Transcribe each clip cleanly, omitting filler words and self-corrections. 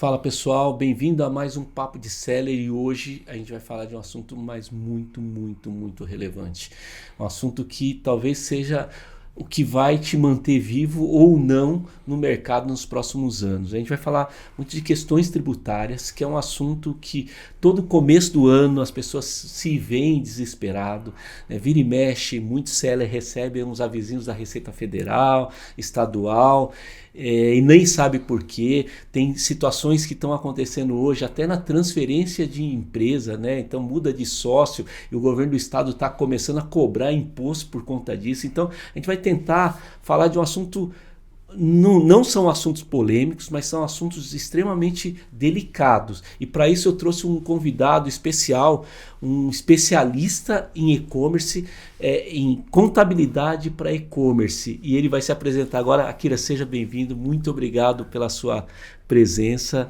Fala pessoal, bem-vindo a mais um Papo de Seller e hoje a gente vai falar de um assunto muito relevante. Um assunto que talvez seja o que vai te manter vivo ou não no mercado nos próximos anos. A gente vai falar muito de questões tributárias, que é um assunto que todo começo do ano as pessoas se veem desesperado, né? Vira e mexe, muitos sellers recebem uns avisinhos da Receita Federal, estadual, e nem sabe por quê. Tem situações que estão acontecendo hoje até na transferência de empresa, né? Então muda de sócio e o governo do estado está começando a cobrar imposto por conta disso. Então a gente vai tentar falar de um assunto, não são assuntos polêmicos, mas são assuntos extremamente delicados. E para isso eu trouxe um convidado especial, um especialista em e-commerce, em contabilidade para e-commerce. E ele vai se apresentar agora. Akira, seja bem-vindo, muito obrigado pela sua presença.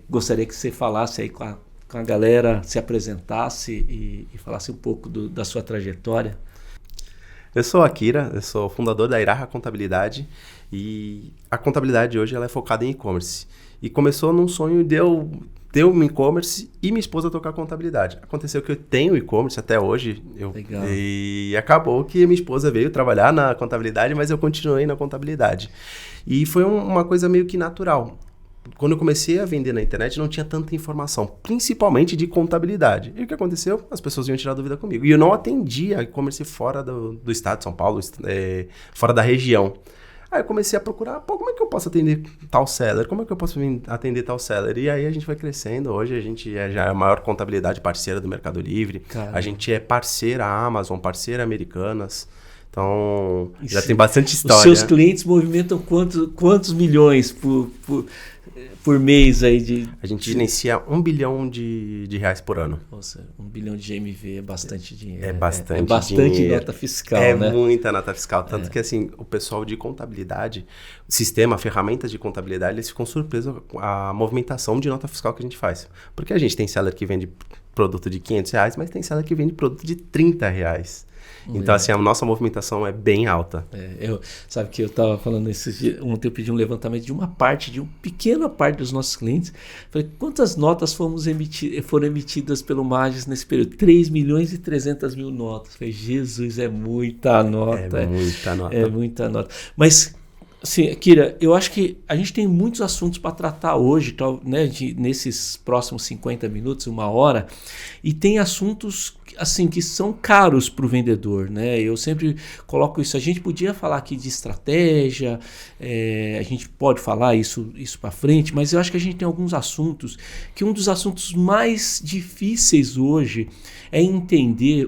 Gostaria que você falasse aí com a galera, se apresentasse e falasse um pouco da sua trajetória. Eu sou Akira, eu sou fundador da Iraha Contabilidade e a contabilidade hoje ela é focada em e-commerce. E começou num sonho de eu ter um e-commerce e minha esposa tocar contabilidade. Aconteceu que eu tenho e-commerce até hoje. Legal. E acabou que minha esposa veio trabalhar na contabilidade, mas eu continuei na contabilidade. E foi uma coisa meio que natural. Quando eu comecei a vender na internet, não tinha tanta informação, principalmente de contabilidade. E o que aconteceu? As pessoas iam tirar dúvida comigo. E eu não atendia e-commerce fora do estado de São Paulo, fora da região. Aí eu comecei a procurar, como é que eu posso atender tal seller? Como é que eu posso atender tal seller? E aí a gente vai crescendo. Hoje a gente já é a maior contabilidade parceira do Mercado Livre. Caramba. A gente é parceira Amazon, parceira Americanas. Então, já tem bastante história. Os seus clientes movimentam quantos milhões por mês aí A gente gerencia 1 bilhão de reais por ano. Nossa, 1 bilhão de GMV é bastante dinheiro. É bastante bastante nota fiscal, né? É muita nota fiscal. Tanto que assim, o pessoal de contabilidade, ferramentas de contabilidade, eles ficam surpresos com a movimentação de nota fiscal que a gente faz. Porque a gente tem seller que vende produto de R$500, mas tem seller que vende produto de R$30. Então, assim, a nossa movimentação é bem alta. Sabe que eu estava falando esses dias, ontem eu pedi um levantamento de uma pequena parte dos nossos clientes. Falei, quantas notas foram emitidas pelo Magis nesse período? 3 milhões e 300 mil notas. Falei, Jesus, é muita nota. É muita nota. Mas, assim, Akira, eu acho que a gente tem muitos assuntos para tratar hoje, né, nesses próximos 50 minutos, 1 hora, e tem assuntos assim, que são caros para o vendedor, né? Eu sempre coloco isso. A gente podia falar aqui de estratégia, a gente pode falar isso para frente, mas eu acho que a gente tem alguns assuntos que um dos assuntos mais difíceis hoje é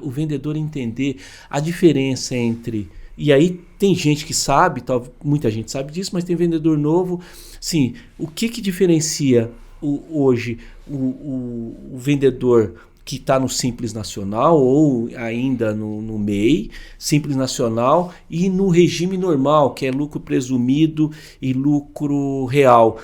o vendedor entender a diferença entre... E aí tem gente que sabe, muita gente sabe disso, mas tem vendedor novo. Sim, o que diferencia hoje o vendedor que está no Simples Nacional ou ainda no MEI, Simples Nacional, e no regime normal, que é lucro presumido e lucro real?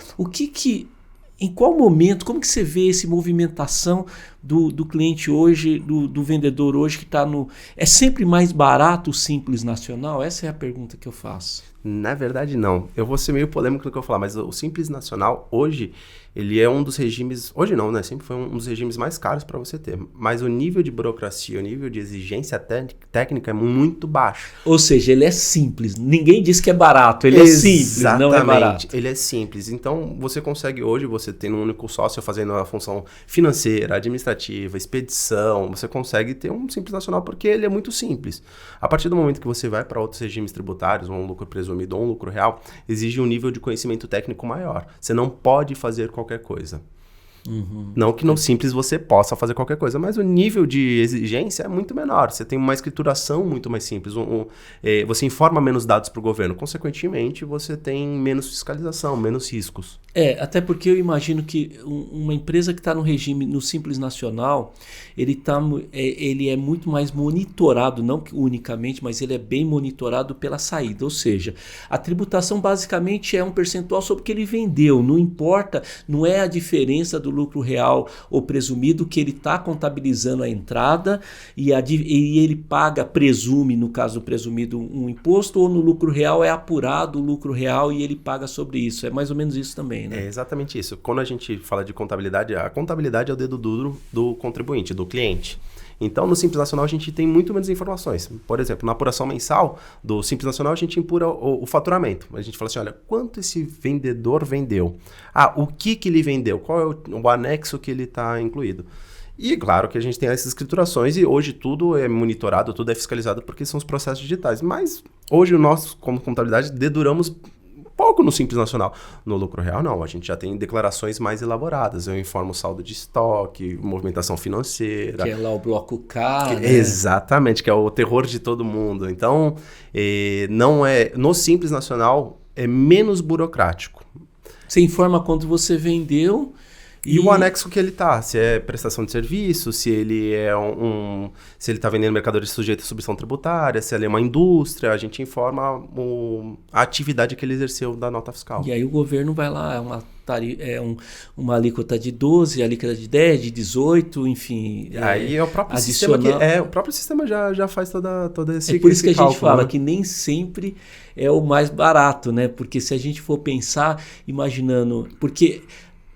Em qual momento, como que você vê essa movimentação do cliente hoje, do vendedor hoje que está no... É sempre mais barato o Simples Nacional? Essa é a pergunta que eu faço. Na verdade, não. Eu vou ser meio polêmico no que eu falar, mas o Simples Nacional, hoje, ele é um dos regimes... Hoje não, né? Sempre foi um dos regimes mais caros para você ter. Mas o nível de burocracia, o nível de exigência técnica é muito baixo. Ou seja, ele é simples. Ninguém diz que é barato. Ele é simples, não é barato. Ele é simples. Então, você consegue hoje, você tendo um único sócio fazendo a função financeira, administrativa, expedição, você consegue ter um Simples Nacional porque ele é muito simples. A partir do momento que você vai para outros regimes tributários, um lucro presumido ou um lucro real, exige um nível de conhecimento técnico maior. Você não pode fazer qualquer coisa. Não que no Simples você possa fazer qualquer coisa, mas o nível de exigência é muito menor. Você tem uma escrituração muito mais simples. Você informa menos dados para o governo. Consequentemente, você tem menos fiscalização, menos riscos. Até porque eu imagino que uma empresa que está no regime, no Simples Nacional, ele é muito mais monitorado, não unicamente, mas ele é bem monitorado pela saída. Ou seja, a tributação basicamente é um percentual sobre o que ele vendeu. Não importa, não é a diferença do lucro real ou presumido, que ele está contabilizando a entrada e ele presume, no caso do presumido, um imposto, ou no lucro real é apurado o lucro real e ele paga sobre isso. É mais ou menos isso também, né? É exatamente isso. Quando a gente fala de contabilidade, a contabilidade é o dedo duro do contribuinte, do cliente. Então, no Simples Nacional, a gente tem muito menos informações. Por exemplo, na apuração mensal do Simples Nacional, a gente impura o faturamento. A gente fala assim, olha, quanto esse vendedor vendeu? O que ele vendeu? Qual é o anexo que ele está incluído? E claro que a gente tem essas escriturações e hoje tudo é monitorado, tudo é fiscalizado porque são os processos digitais. Mas hoje nós, como contabilidade, deduramos pouco no Simples Nacional. No lucro real, não. A gente já tem declarações mais elaboradas. Eu informo saldo de estoque, movimentação financeira. Que é lá o bloco K, né? Exatamente, que é o terror de todo mundo. Então, não é... No Simples Nacional, é menos burocrático. Você informa quanto você vendeu... E o anexo que ele tá, se é prestação de serviço, se ele é se ele está vendendo mercadoria sujeita à submissão tributária, se ele é uma indústria, a gente informa a atividade que ele exerceu da nota fiscal. E aí o governo vai lá, uma alíquota de 12, alíquota de 10, de 18, enfim. Aí é o próprio sistema o próprio sistema já faz todo esse cálculo. É por isso que a gente fala, né, que nem sempre é o mais barato, né? Porque se a gente for pensar, imaginando... Porque...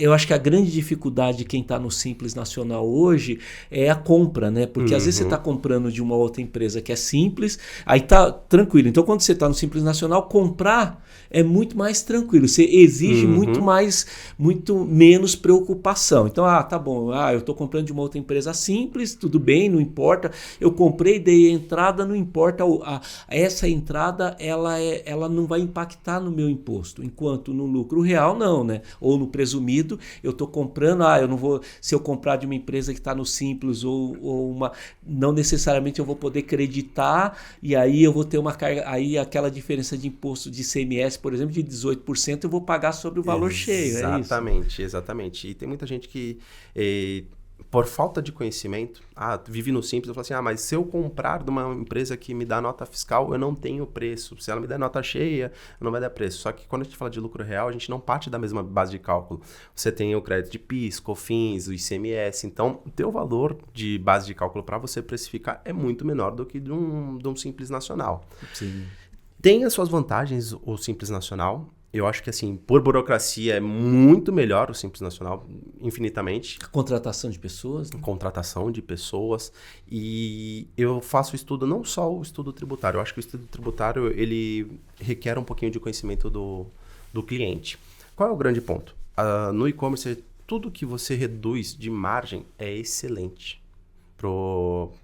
Eu acho que a grande dificuldade de quem está no Simples Nacional hoje é a compra, né? Porque às vezes você está comprando de uma outra empresa que é simples, aí tá tranquilo. Então, quando você está no Simples Nacional, comprar é muito mais tranquilo. Você exige muito menos preocupação. Então, tá bom, eu estou comprando de uma outra empresa simples, tudo bem, não importa. Eu comprei, dei a entrada, não importa. Essa entrada, ela não vai impactar no meu imposto. Enquanto no lucro real, não, né? Ou no presumido, eu estou comprando, eu não vou, se eu comprar de uma empresa que está no Simples não necessariamente eu vou poder creditar, e aí eu vou ter uma carga, aí aquela diferença de imposto de ICMS, por exemplo, de 18%, eu vou pagar sobre o valor cheio. Exatamente, exatamente. E tem muita gente que, por falta de conhecimento, vive no Simples, eu falo assim, mas se eu comprar de uma empresa que me dá nota fiscal, eu não tenho preço. Se ela me der nota cheia, não vai dar preço. Só que quando a gente fala de lucro real, a gente não parte da mesma base de cálculo. Você tem o crédito de PIS, COFINS, o ICMS. Então, o teu valor de base de cálculo para você precificar é muito menor do que de um Simples Nacional. Sim. Tem as suas vantagens o Simples Nacional. Eu acho que, assim, por burocracia é muito melhor o Simples Nacional, infinitamente. A contratação de pessoas, né? Contratação de pessoas. E eu faço estudo, não só o estudo tributário. Eu acho que o estudo tributário, ele requer um pouquinho de conhecimento do cliente. Qual é o grande ponto? No e-commerce, tudo que você reduz de margem é excelente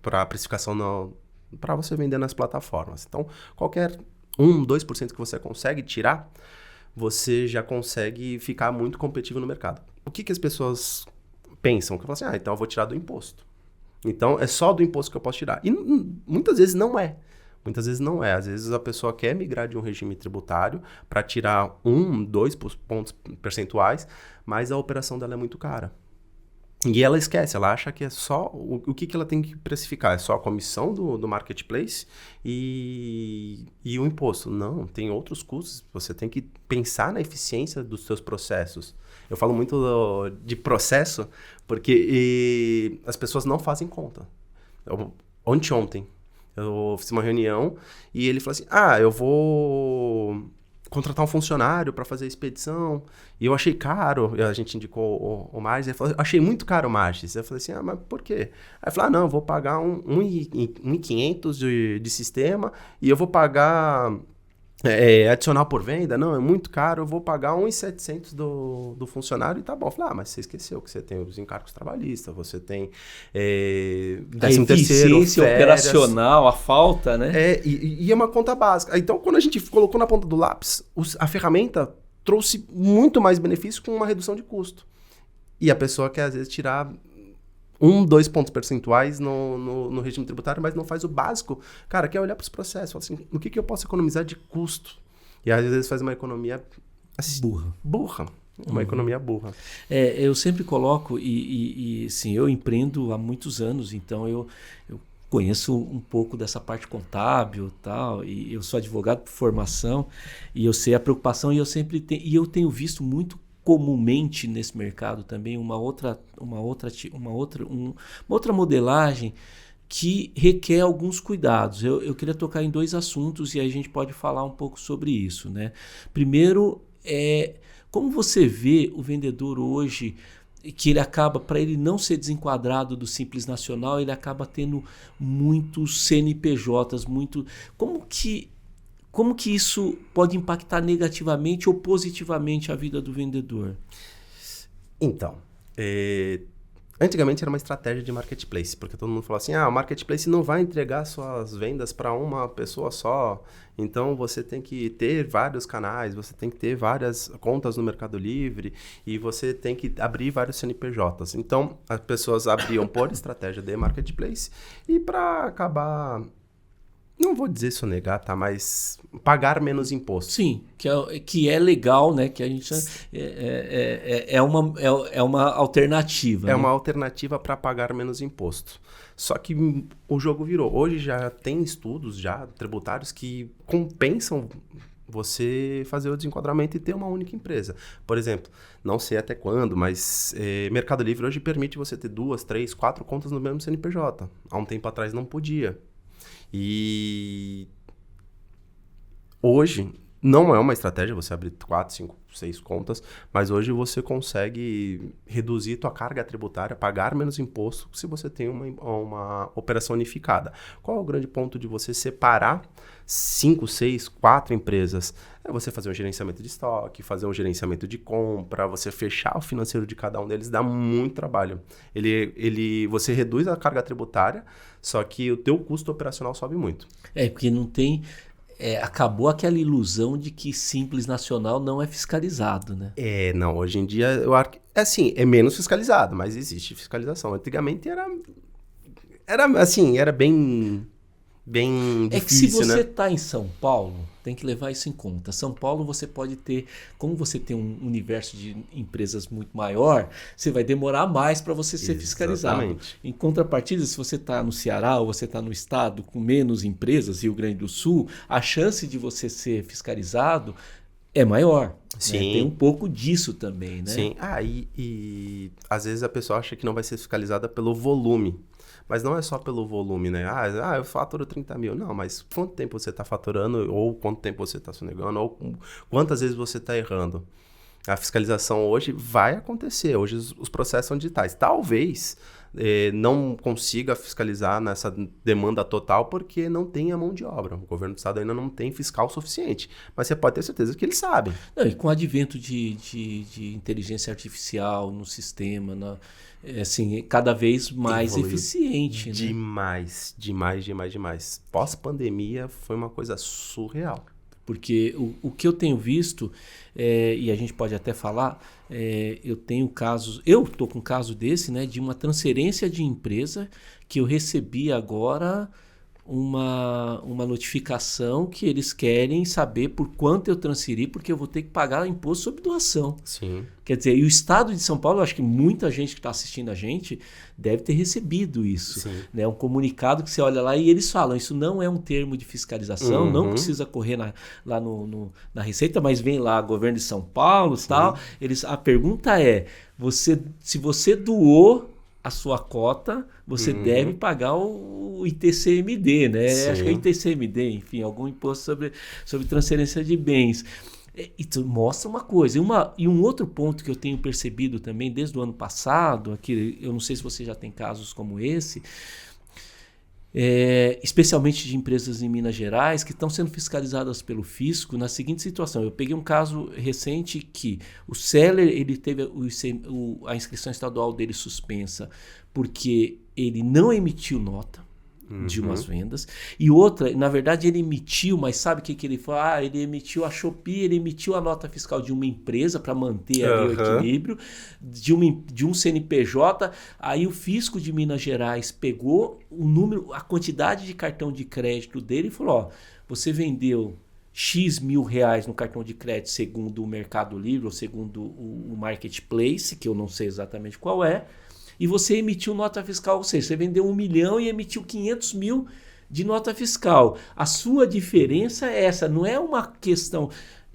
para a precificação, para você vender nas plataformas. Então, qualquer 2% que você consegue tirar, você já consegue ficar muito competitivo no mercado. O que as pessoas pensam? Que falam assim, então eu vou tirar do imposto. Então, é só do imposto que eu posso tirar. E muitas vezes não é. Muitas vezes não é. Às vezes a pessoa quer migrar de um regime tributário para tirar 2 pontos percentuais, mas a operação dela é muito cara. E ela esquece, ela acha que é só... O que ela tem que precificar? É só a comissão do marketplace e o imposto. Não, tem outros custos. Você tem que pensar na eficiência dos seus processos. Eu falo muito de processo porque as pessoas não fazem conta. Ontem, eu fiz uma reunião e ele falou assim, eu vou contratar um funcionário para fazer a expedição, e eu achei caro, a gente indicou o Magis, ele falou, achei muito caro o Magis. Eu falei assim, mas por quê? Aí eu falei, não, eu vou pagar 1.500 de sistema, e eu vou pagar adicional por venda, não, é muito caro, eu vou pagar 1.700 do funcionário, e tá bom. Eu falei, mas você esqueceu que você tem os encargos trabalhistas, você tem a eficiência operacional, a falta, né? E é uma conta básica. Então, quando a gente colocou na ponta do lápis, a ferramenta trouxe muito mais benefício com uma redução de custo. E a pessoa quer, às vezes, tirar 2 pontos percentuais no regime tributário, mas não faz o básico. Cara, quer olhar para os processos, fala assim, o que eu posso economizar de custo? E às vezes faz uma economia burra. Uma economia burra. Eu sempre coloco, sim, eu empreendo há muitos anos, então eu conheço um pouco dessa parte contábil tal, e eu sou advogado por formação, e eu sei a preocupação, e eu tenho visto muito comumente nesse mercado também uma outra modelagem que requer alguns cuidados. Eu queria tocar em 2 assuntos e aí a gente pode falar um pouco sobre isso, né? Primeiro, como você vê o vendedor hoje, que ele acaba, para ele não ser desenquadrado do Simples Nacional, ele acaba tendo muitos CNPJs, como que isso pode impactar negativamente ou positivamente a vida do vendedor? Então, antigamente era uma estratégia de marketplace, porque todo mundo falou assim, o marketplace não vai entregar suas vendas para uma pessoa só, então você tem que ter vários canais, você tem que ter várias contas no Mercado Livre e você tem que abrir vários CNPJs. Então, as pessoas abriam por estratégia de marketplace e para acabar... Não vou dizer sonegar, tá? Mas pagar menos imposto. Sim, que é legal, né? Que a gente é uma alternativa. É né? uma alternativa para pagar menos imposto. Só que o jogo virou. Hoje já tem estudos já tributários que compensam você fazer o desenquadramento e ter uma única empresa. Por exemplo, não sei até quando, mas Mercado Livre hoje permite você ter 2, 3, 4 contas no mesmo CNPJ. Há um tempo atrás não podia. E hoje não é uma estratégia você abrir 4, 5, 6 contas, mas hoje você consegue reduzir tua carga tributária, pagar menos imposto se você tem uma operação unificada. Qual é o grande ponto de você separar 5, 6, 4 empresas? É você fazer um gerenciamento de estoque, fazer um gerenciamento de compra, você fechar o financeiro de cada um deles, dá muito trabalho. Você reduz a carga tributária, só que o teu custo operacional sobe muito. Porque não tem... acabou aquela ilusão de que Simples Nacional não é fiscalizado, né? Não, hoje em dia, é menos fiscalizado, mas existe fiscalização. Antigamente era bem difícil, que se você né? está em São Paulo, tem que levar isso em conta. São Paulo você pode ter, como você tem um universo de empresas muito maior, você vai demorar mais para você ser fiscalizado. Em contrapartida, se você está no Ceará ou você está no estado com menos empresas, Rio Grande do Sul, a chance de você ser fiscalizado é maior. Sim. Né? Tem um pouco disso também, né? Sim. E às vezes a pessoa acha que não vai ser fiscalizada pelo volume. Mas não é só pelo volume, né? Eu faturo 30 mil. Não, mas quanto tempo você está faturando, ou quanto tempo você está sonegando, ou quantas vezes você está errando? A fiscalização hoje vai acontecer. Hoje os processos são digitais. Talvez não consiga fiscalizar nessa demanda total porque não tem a mão de obra. O governo do estado ainda não tem fiscal suficiente. Mas você pode ter certeza que eles sabem. Não, e com o advento de inteligência artificial no sistema, assim, cada vez mais evoluiu eficiente. Demais, né? demais. Pós-pandemia foi uma coisa surreal. Porque o que eu tenho visto, e a gente pode até falar, eu estou com um caso desse, né, de uma transferência de empresa que eu recebi agora uma notificação que eles querem saber por quanto eu transferi, porque eu vou ter que pagar imposto sobre doação. Sim. Quer dizer, e o estado de São Paulo, eu acho que muita gente que está assistindo a gente deve ter recebido isso. Sim. Né? Um comunicado que você olha lá e eles falam, isso não é um termo de fiscalização, não precisa correr lá na Receita, mas vem lá, governo de São Paulo e tal. A pergunta é, se você doou a sua cota, você deve pagar o ITCMD, né? Sim. Acho que é ITCMD, enfim, algum imposto sobre transferência de bens. Isso mostra uma coisa. E um outro ponto que eu tenho percebido também desde o ano passado, aqui, eu não sei se você já tem casos como esse, especialmente de empresas em Minas Gerais que estão sendo fiscalizadas pelo fisco na seguinte situação. Eu peguei um caso recente que o seller ele teve a inscrição estadual dele suspensa porque ele não emitiu nota de umas vendas. E outra, na verdade, ele emitiu, mas sabe o que ele falou? Ele emitiu a Shopee, ele emitiu a nota fiscal de uma empresa para manter ali o equilíbrio, de um CNPJ. Aí o fisco de Minas Gerais pegou a quantidade de cartão de crédito dele e falou: você vendeu X mil reais no cartão de crédito segundo o Mercado Livre ou segundo o Marketplace, que eu não sei exatamente qual é, e você emitiu nota fiscal, ou seja, você vendeu 1 milhão e emitiu 500 mil de nota fiscal. A sua diferença é essa, não é uma questão...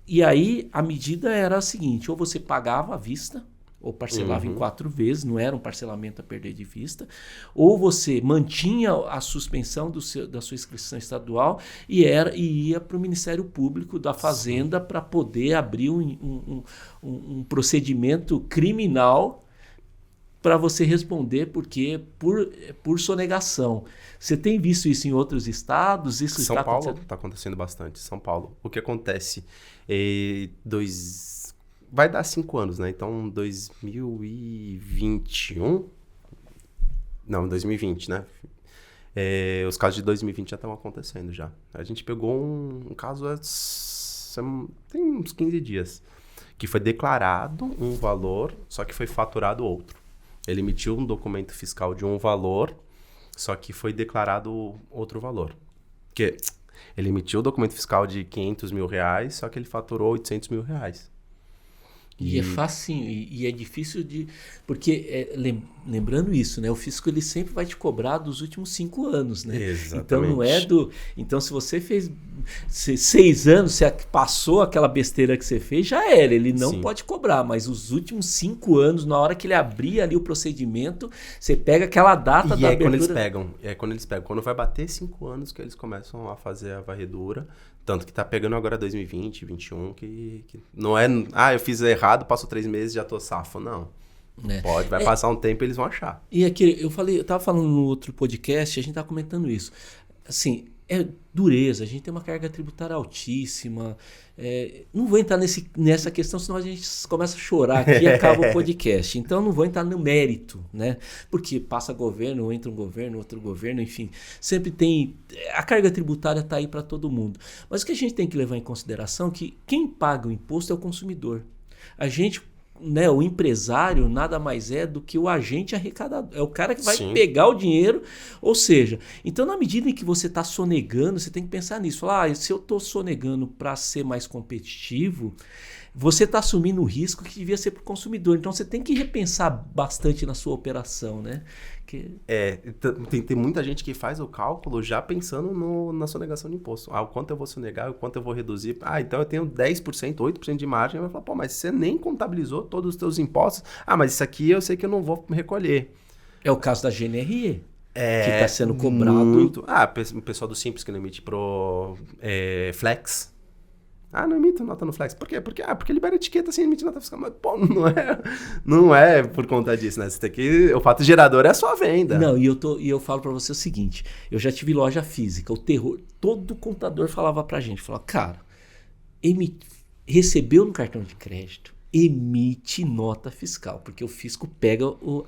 E aí a medida era a seguinte, ou você pagava à vista, ou parcelava em 4 vezes, não era um parcelamento a perder de vista, ou você mantinha a suspensão da sua inscrição estadual e ia para o Ministério Público da Fazenda para poder abrir um procedimento criminal para você responder por sonegação. Você tem visto isso em outros estados? Isso São Paulo está acontecendo bastante. São Paulo. O que acontece? Vai dar 5 anos, né? Então, 2021... Não, 2020, né? Os casos de 2020 já estão acontecendo já. A gente pegou um caso tem uns 15 dias, que foi declarado um valor, só que foi faturado outro. Ele emitiu um documento fiscal de um valor, só que foi declarado outro valor. Porque ele emitiu o documento fiscal de R$500 mil, só que ele faturou R$800 mil. E é facinho, e é difícil de... Porque, lembrando isso, né? O fisco ele sempre vai te cobrar dos últimos 5 anos, né? Exatamente. Então não é Então se você fez 6 anos, você passou aquela besteira que você fez, já era. Ele não pode cobrar, mas os últimos 5 anos, na hora que ele abrir ali o procedimento, você pega aquela data da abertura... Quando eles pegam. Quando vai bater 5 anos que eles começam a fazer a varredura... Tanto que tá pegando agora 2020, 2021, que não é... eu fiz errado, passou 3 meses, já tô safo. Não. Vai passar um tempo e eles vão achar. E eu tava falando no outro podcast, a gente tá comentando isso. Assim, é dureza, a gente tem uma carga tributária altíssima. Não vou entrar nessa questão, senão a gente começa a chorar aqui e acaba o podcast. Então não vou entrar no mérito, né? Porque passa governo, entra um governo, outro governo, enfim. Sempre tem... A carga tributária está aí para todo mundo. Mas o que a gente tem que levar em consideração é que quem paga o imposto é o consumidor. A gente... Né, o empresário nada mais é do que o agente arrecadador. É o cara que vai pegar o dinheiro. Ou seja, então na medida em que você está sonegando, você tem que pensar nisso. Falar, se eu estou sonegando para ser mais competitivo, você está assumindo o risco que devia ser para o consumidor. Então você tem que repensar bastante na sua operação, né? Tem muita gente que faz o cálculo já pensando na sonegação de imposto. O quanto eu vou sonegar, o quanto eu vou reduzir. Então eu tenho 10%, 8% de margem. Vai falar, mas você nem contabilizou todos os teus impostos. Mas isso aqui eu sei que eu não vou recolher. É o caso da GNRE. Que está sendo cobrado. Muito. O pessoal do Simples que não emite pro Flex. Não emite nota no Flex. Por quê? Porque libera etiqueta sem emitir nota fiscal. Mas, não é por conta disso, né? Você tem que... O fato gerador é a sua venda. Não, e eu falo pra você o seguinte. Eu já tive loja física. O terror... Todo contador falava pra gente. Falava, cara, recebeu no cartão de crédito, emite nota fiscal. Porque o fisco pega o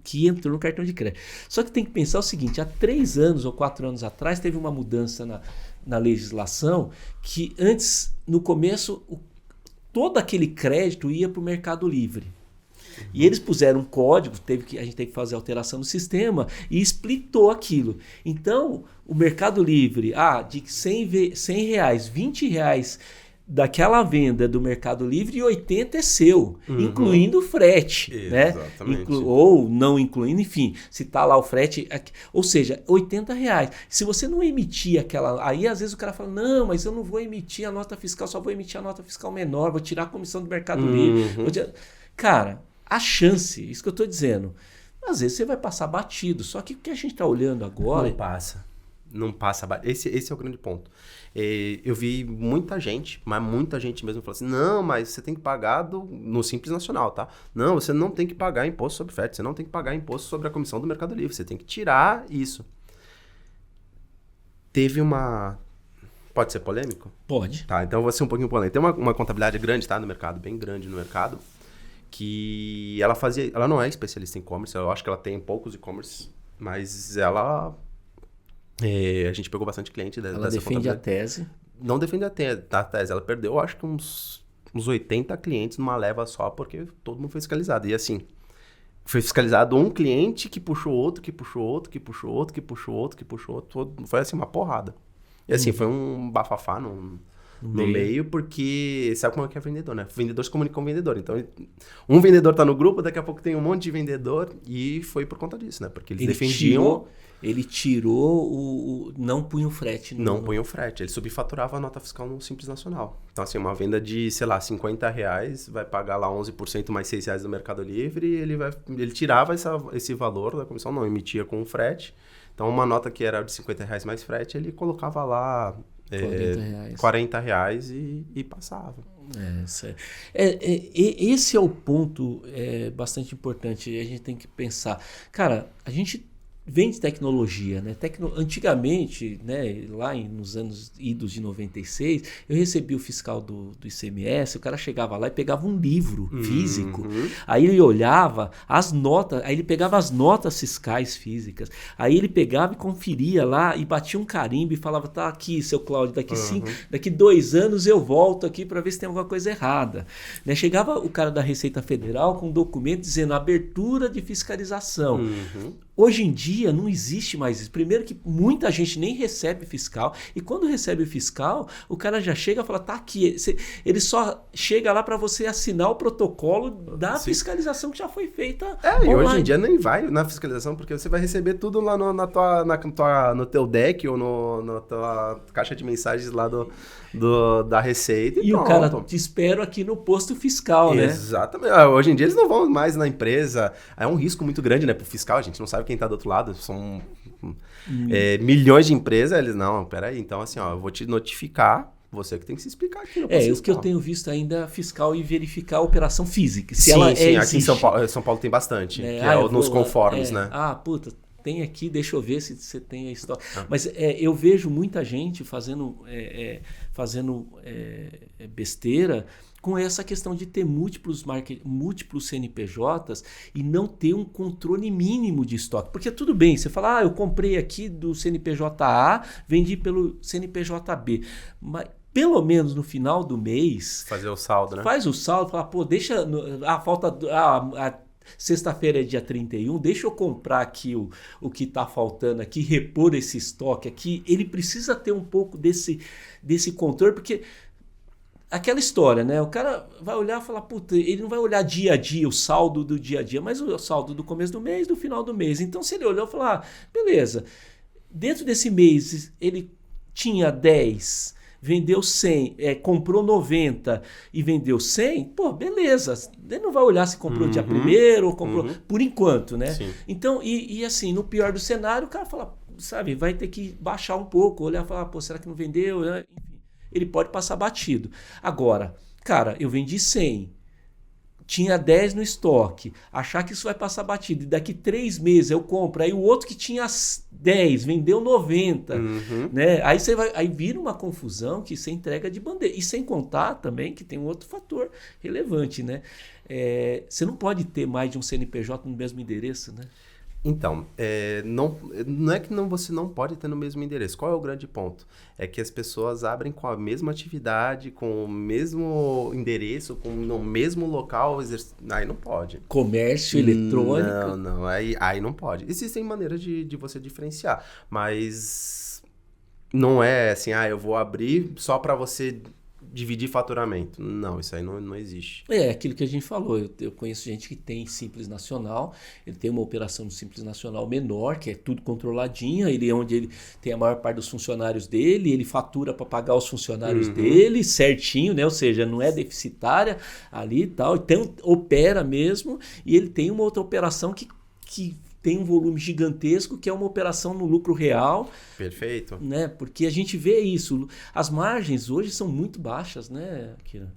que entrou no cartão de crédito. Só que tem que pensar o seguinte. Há 3 anos ou 4 anos atrás, teve uma mudança na legislação que antes, no começo, todo aquele crédito ia para o Mercado Livre. E eles puseram um código, a gente teve que fazer alteração no sistema e explitou aquilo. Então, o Mercado Livre, de 100 reais, 20 reais daquela venda do Mercado Livre e 80 é seu, incluindo o frete, exatamente, né? Ou não incluindo, enfim, se tá lá o frete, ou seja, 80 reais. Se você não emitir aquela... Aí às vezes o cara fala, não, mas eu não vou emitir a nota fiscal, só vou emitir a nota fiscal menor, vou tirar a comissão do Mercado Livre. Cara, a chance, isso que eu tô dizendo, às vezes você vai passar batido, só que o que a gente tá olhando agora... Não passa. Esse é o grande ponto. Eu vi muita gente, mas muita gente mesmo falou assim, não, mas você tem que pagar no Simples Nacional, tá? Não, você não tem que pagar imposto sobre frete, você não tem que pagar imposto sobre a comissão do Mercado Livre, você tem que tirar isso. Teve uma... Pode ser polêmico? Pode. Tá, então eu vou ser um pouquinho polêmico. Tem uma contabilidade grande, tá, no mercado, bem grande no mercado, que ela não é especialista em e-commerce, eu acho que ela tem poucos e-commerce, mas ela... a gente pegou bastante cliente dessa contabilidade. Ela defende a tese. Não defende a tese. Ela perdeu, acho que uns 80 clientes numa leva só, porque todo mundo foi fiscalizado. E assim, foi fiscalizado um cliente que puxou outro, que puxou outro, que puxou outro, que puxou outro, que puxou outro. Foi assim, uma porrada. E assim, foi um bafafá no meio, porque sabe como é que é vendedor, né? O vendedor se comunica com o vendedor. Então, um vendedor tá no grupo, daqui a pouco tem um monte de vendedor e foi por conta disso, né? Porque eles defendiam... Ele tirou não punha o frete. Não punha o frete. Ele subfaturava a nota fiscal no Simples Nacional. Então, assim, uma venda de, sei lá, R$50, vai pagar lá 11% mais R$6 do Mercado Livre, ele tirava esse valor da comissão, não emitia com o frete. Então, uma nota que era de R$50 mais frete, ele colocava lá R$40 e passava. Esse é o ponto bastante importante. A gente tem que pensar. Cara, a gente vende tecnologia, né? Antigamente, né, lá nos anos idos de 96, eu recebi o fiscal do ICMS, o cara chegava lá e pegava um livro físico, aí ele olhava as notas, aí ele pegava as notas fiscais físicas, aí ele pegava e conferia lá e batia um carimbo e falava, tá aqui, seu Cláudio, daqui 2 anos eu volto aqui para ver se tem alguma coisa errada. Né? Chegava o cara da Receita Federal com um documento dizendo abertura de fiscalização. Hoje em dia não existe mais isso. Primeiro que muita gente nem recebe fiscal, e quando recebe o fiscal, o cara já chega e fala, tá aqui. Ele só chega lá para você assinar o protocolo da fiscalização que já foi feita online. E hoje em dia nem vai na fiscalização, porque você vai receber tudo lá no teu deck ou na tua caixa de mensagens lá da Receita. E o cara, te espero aqui no posto fiscal, né? Exatamente. Hoje em dia eles não vão mais na empresa. É um risco muito grande, né, pro fiscal. A gente não sabe quem tá do outro lado. São milhões de empresas. Eles, não, peraí. Então, assim, eu vou te notificar. Você que tem que se explicar aqui no posto fiscal. O que eu tenho visto ainda fiscal e verificar a operação física. Se aqui em São Paulo tem bastante. Que nos conformes, né? Tem aqui, deixa eu ver se você tem a história. Mas eu vejo muita gente fazendo besteira com essa questão de ter múltiplos CNPJs e não ter um controle mínimo de estoque. Porque tudo bem, você fala, eu comprei aqui do CNPJ A, vendi pelo CNPJ B. Mas pelo menos no final do mês... Fazer o saldo, né? Faz o saldo, fala, deixa... Sexta-feira é dia 31, deixa eu comprar aqui o que está faltando aqui, repor esse estoque aqui. Ele precisa ter um pouco desse controle, porque aquela história, né? O cara vai olhar e falar, ele não vai olhar dia a dia, o saldo do dia a dia, mas o saldo do começo do mês, do final do mês. Então, se ele olhou e falar, beleza, dentro desse mês ele tinha 10... vendeu 100, comprou 90 e vendeu 100, beleza. Ele não vai olhar se comprou dia 1º ou comprou por enquanto, né? Sim. Então, e assim, no pior do cenário, o cara fala, sabe, vai ter que baixar um pouco, olhar e falar, será que não vendeu? Enfim, ele pode passar batido. Agora, cara, eu vendi 100, tinha 10 no estoque, achar que isso vai passar batido, e daqui 3 meses eu compro, aí o outro que tinha 10 vendeu 90, né? Aí vira uma confusão que você entrega de bandeja. E sem contar também que tem um outro fator relevante, né? Você não pode ter mais de um CNPJ no mesmo endereço, né? Então, não é que você não pode ter no mesmo endereço. Qual é o grande ponto? É que as pessoas abrem com a mesma atividade, com o mesmo endereço, no mesmo local. Aí não pode. Comércio eletrônico? Não. Aí não pode. Existem maneiras de você diferenciar, mas não é assim, eu vou abrir só para você dividir faturamento. Não, isso aí não existe. Aquilo que a gente falou. Eu conheço gente que tem Simples Nacional, ele tem uma operação de Simples Nacional menor, que é tudo controladinho, ele é onde ele tem a maior parte dos funcionários dele, ele fatura para pagar os funcionários dele certinho, né? Ou seja, não é deficitária ali e tal, então opera mesmo, e ele tem uma outra operação que tem um volume gigantesco, que é uma operação no lucro real. Perfeito. Né? Porque a gente vê isso. As margens hoje são muito baixas, né, Kira?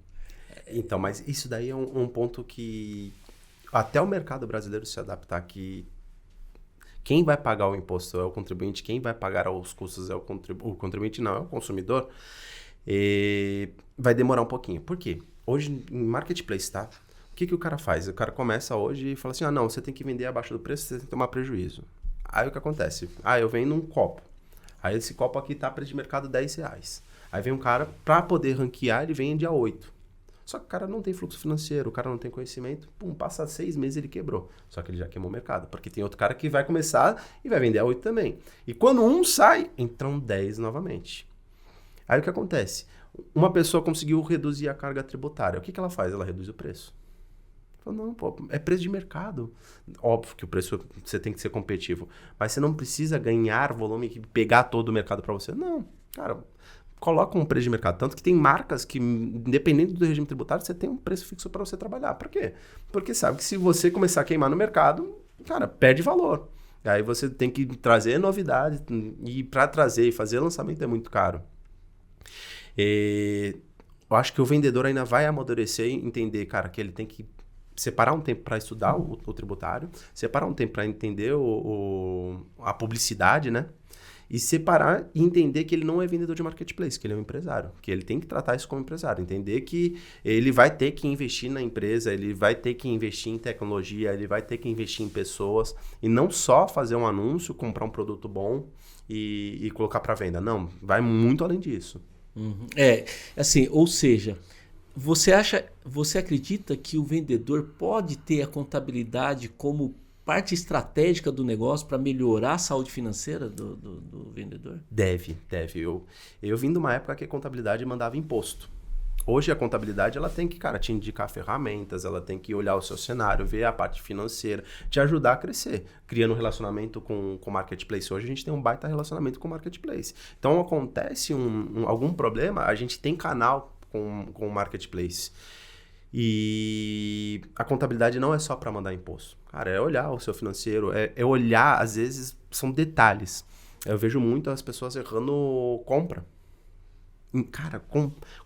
Então, mas isso daí é um ponto que até o mercado brasileiro se adaptar, que quem vai pagar o imposto é o contribuinte, quem vai pagar os custos é o contribuinte, não, é o consumidor, vai demorar um pouquinho. Por quê? Hoje, em marketplace, tá? O que o cara faz? O cara começa hoje e fala assim, não, você tem que vender abaixo do preço, você tem que tomar prejuízo. Aí o que acontece? Eu vendo um copo. Aí esse copo aqui tá preço de mercado R$10. Aí vem um cara, para poder ranquear, ele vende a 8. Só que o cara não tem fluxo financeiro, o cara não tem conhecimento, passa 6 meses ele quebrou. Só que ele já queimou o mercado, porque tem outro cara que vai começar e vai vender a 8 também. E quando um sai, entram 10 novamente. Aí o que acontece? Uma pessoa conseguiu reduzir a carga tributária. O que ela faz? Ela reduz o preço. Fala, não, pô, é preço de mercado. Óbvio que o preço você tem que ser competitivo, mas você não precisa ganhar volume e pegar todo o mercado para você. Não, cara, coloca um preço de mercado. Tanto que tem marcas que, independente do regime tributário, você tem um preço fixo para você trabalhar. Por quê? Porque sabe que se você começar a queimar no mercado, cara, perde valor. Aí você tem que trazer novidades, e para trazer e fazer lançamento é muito caro. Eu acho que o vendedor ainda vai amadurecer e entender, cara, que ele tem que separar um tempo para estudar o tributário, separar um tempo para entender a publicidade, né? E separar e entender que ele não é vendedor de marketplace, que ele é um empresário, que ele tem que tratar isso como empresário, entender que ele vai ter que investir na empresa, ele vai ter que investir em tecnologia, ele vai ter que investir em pessoas, e não só fazer um anúncio, comprar um produto bom e colocar para venda. Não, vai muito além disso. Uhum. Assim, ou seja, você acredita que o vendedor pode ter a contabilidade como parte estratégica do negócio para melhorar a saúde financeira do vendedor? Deve. Eu vim de uma época que a contabilidade mandava imposto. Hoje a contabilidade ela tem que, cara, te indicar ferramentas, ela tem que olhar o seu cenário, ver a parte financeira, te ajudar a crescer. Criando um relacionamento com o marketplace. Hoje a gente tem um baita relacionamento com o marketplace. Então acontece algum problema, a gente tem canal com o marketplace. E a contabilidade não é só para mandar imposto. Cara, é olhar o seu financeiro, é olhar, às vezes, são detalhes. Eu vejo muito as pessoas errando compra. Cara,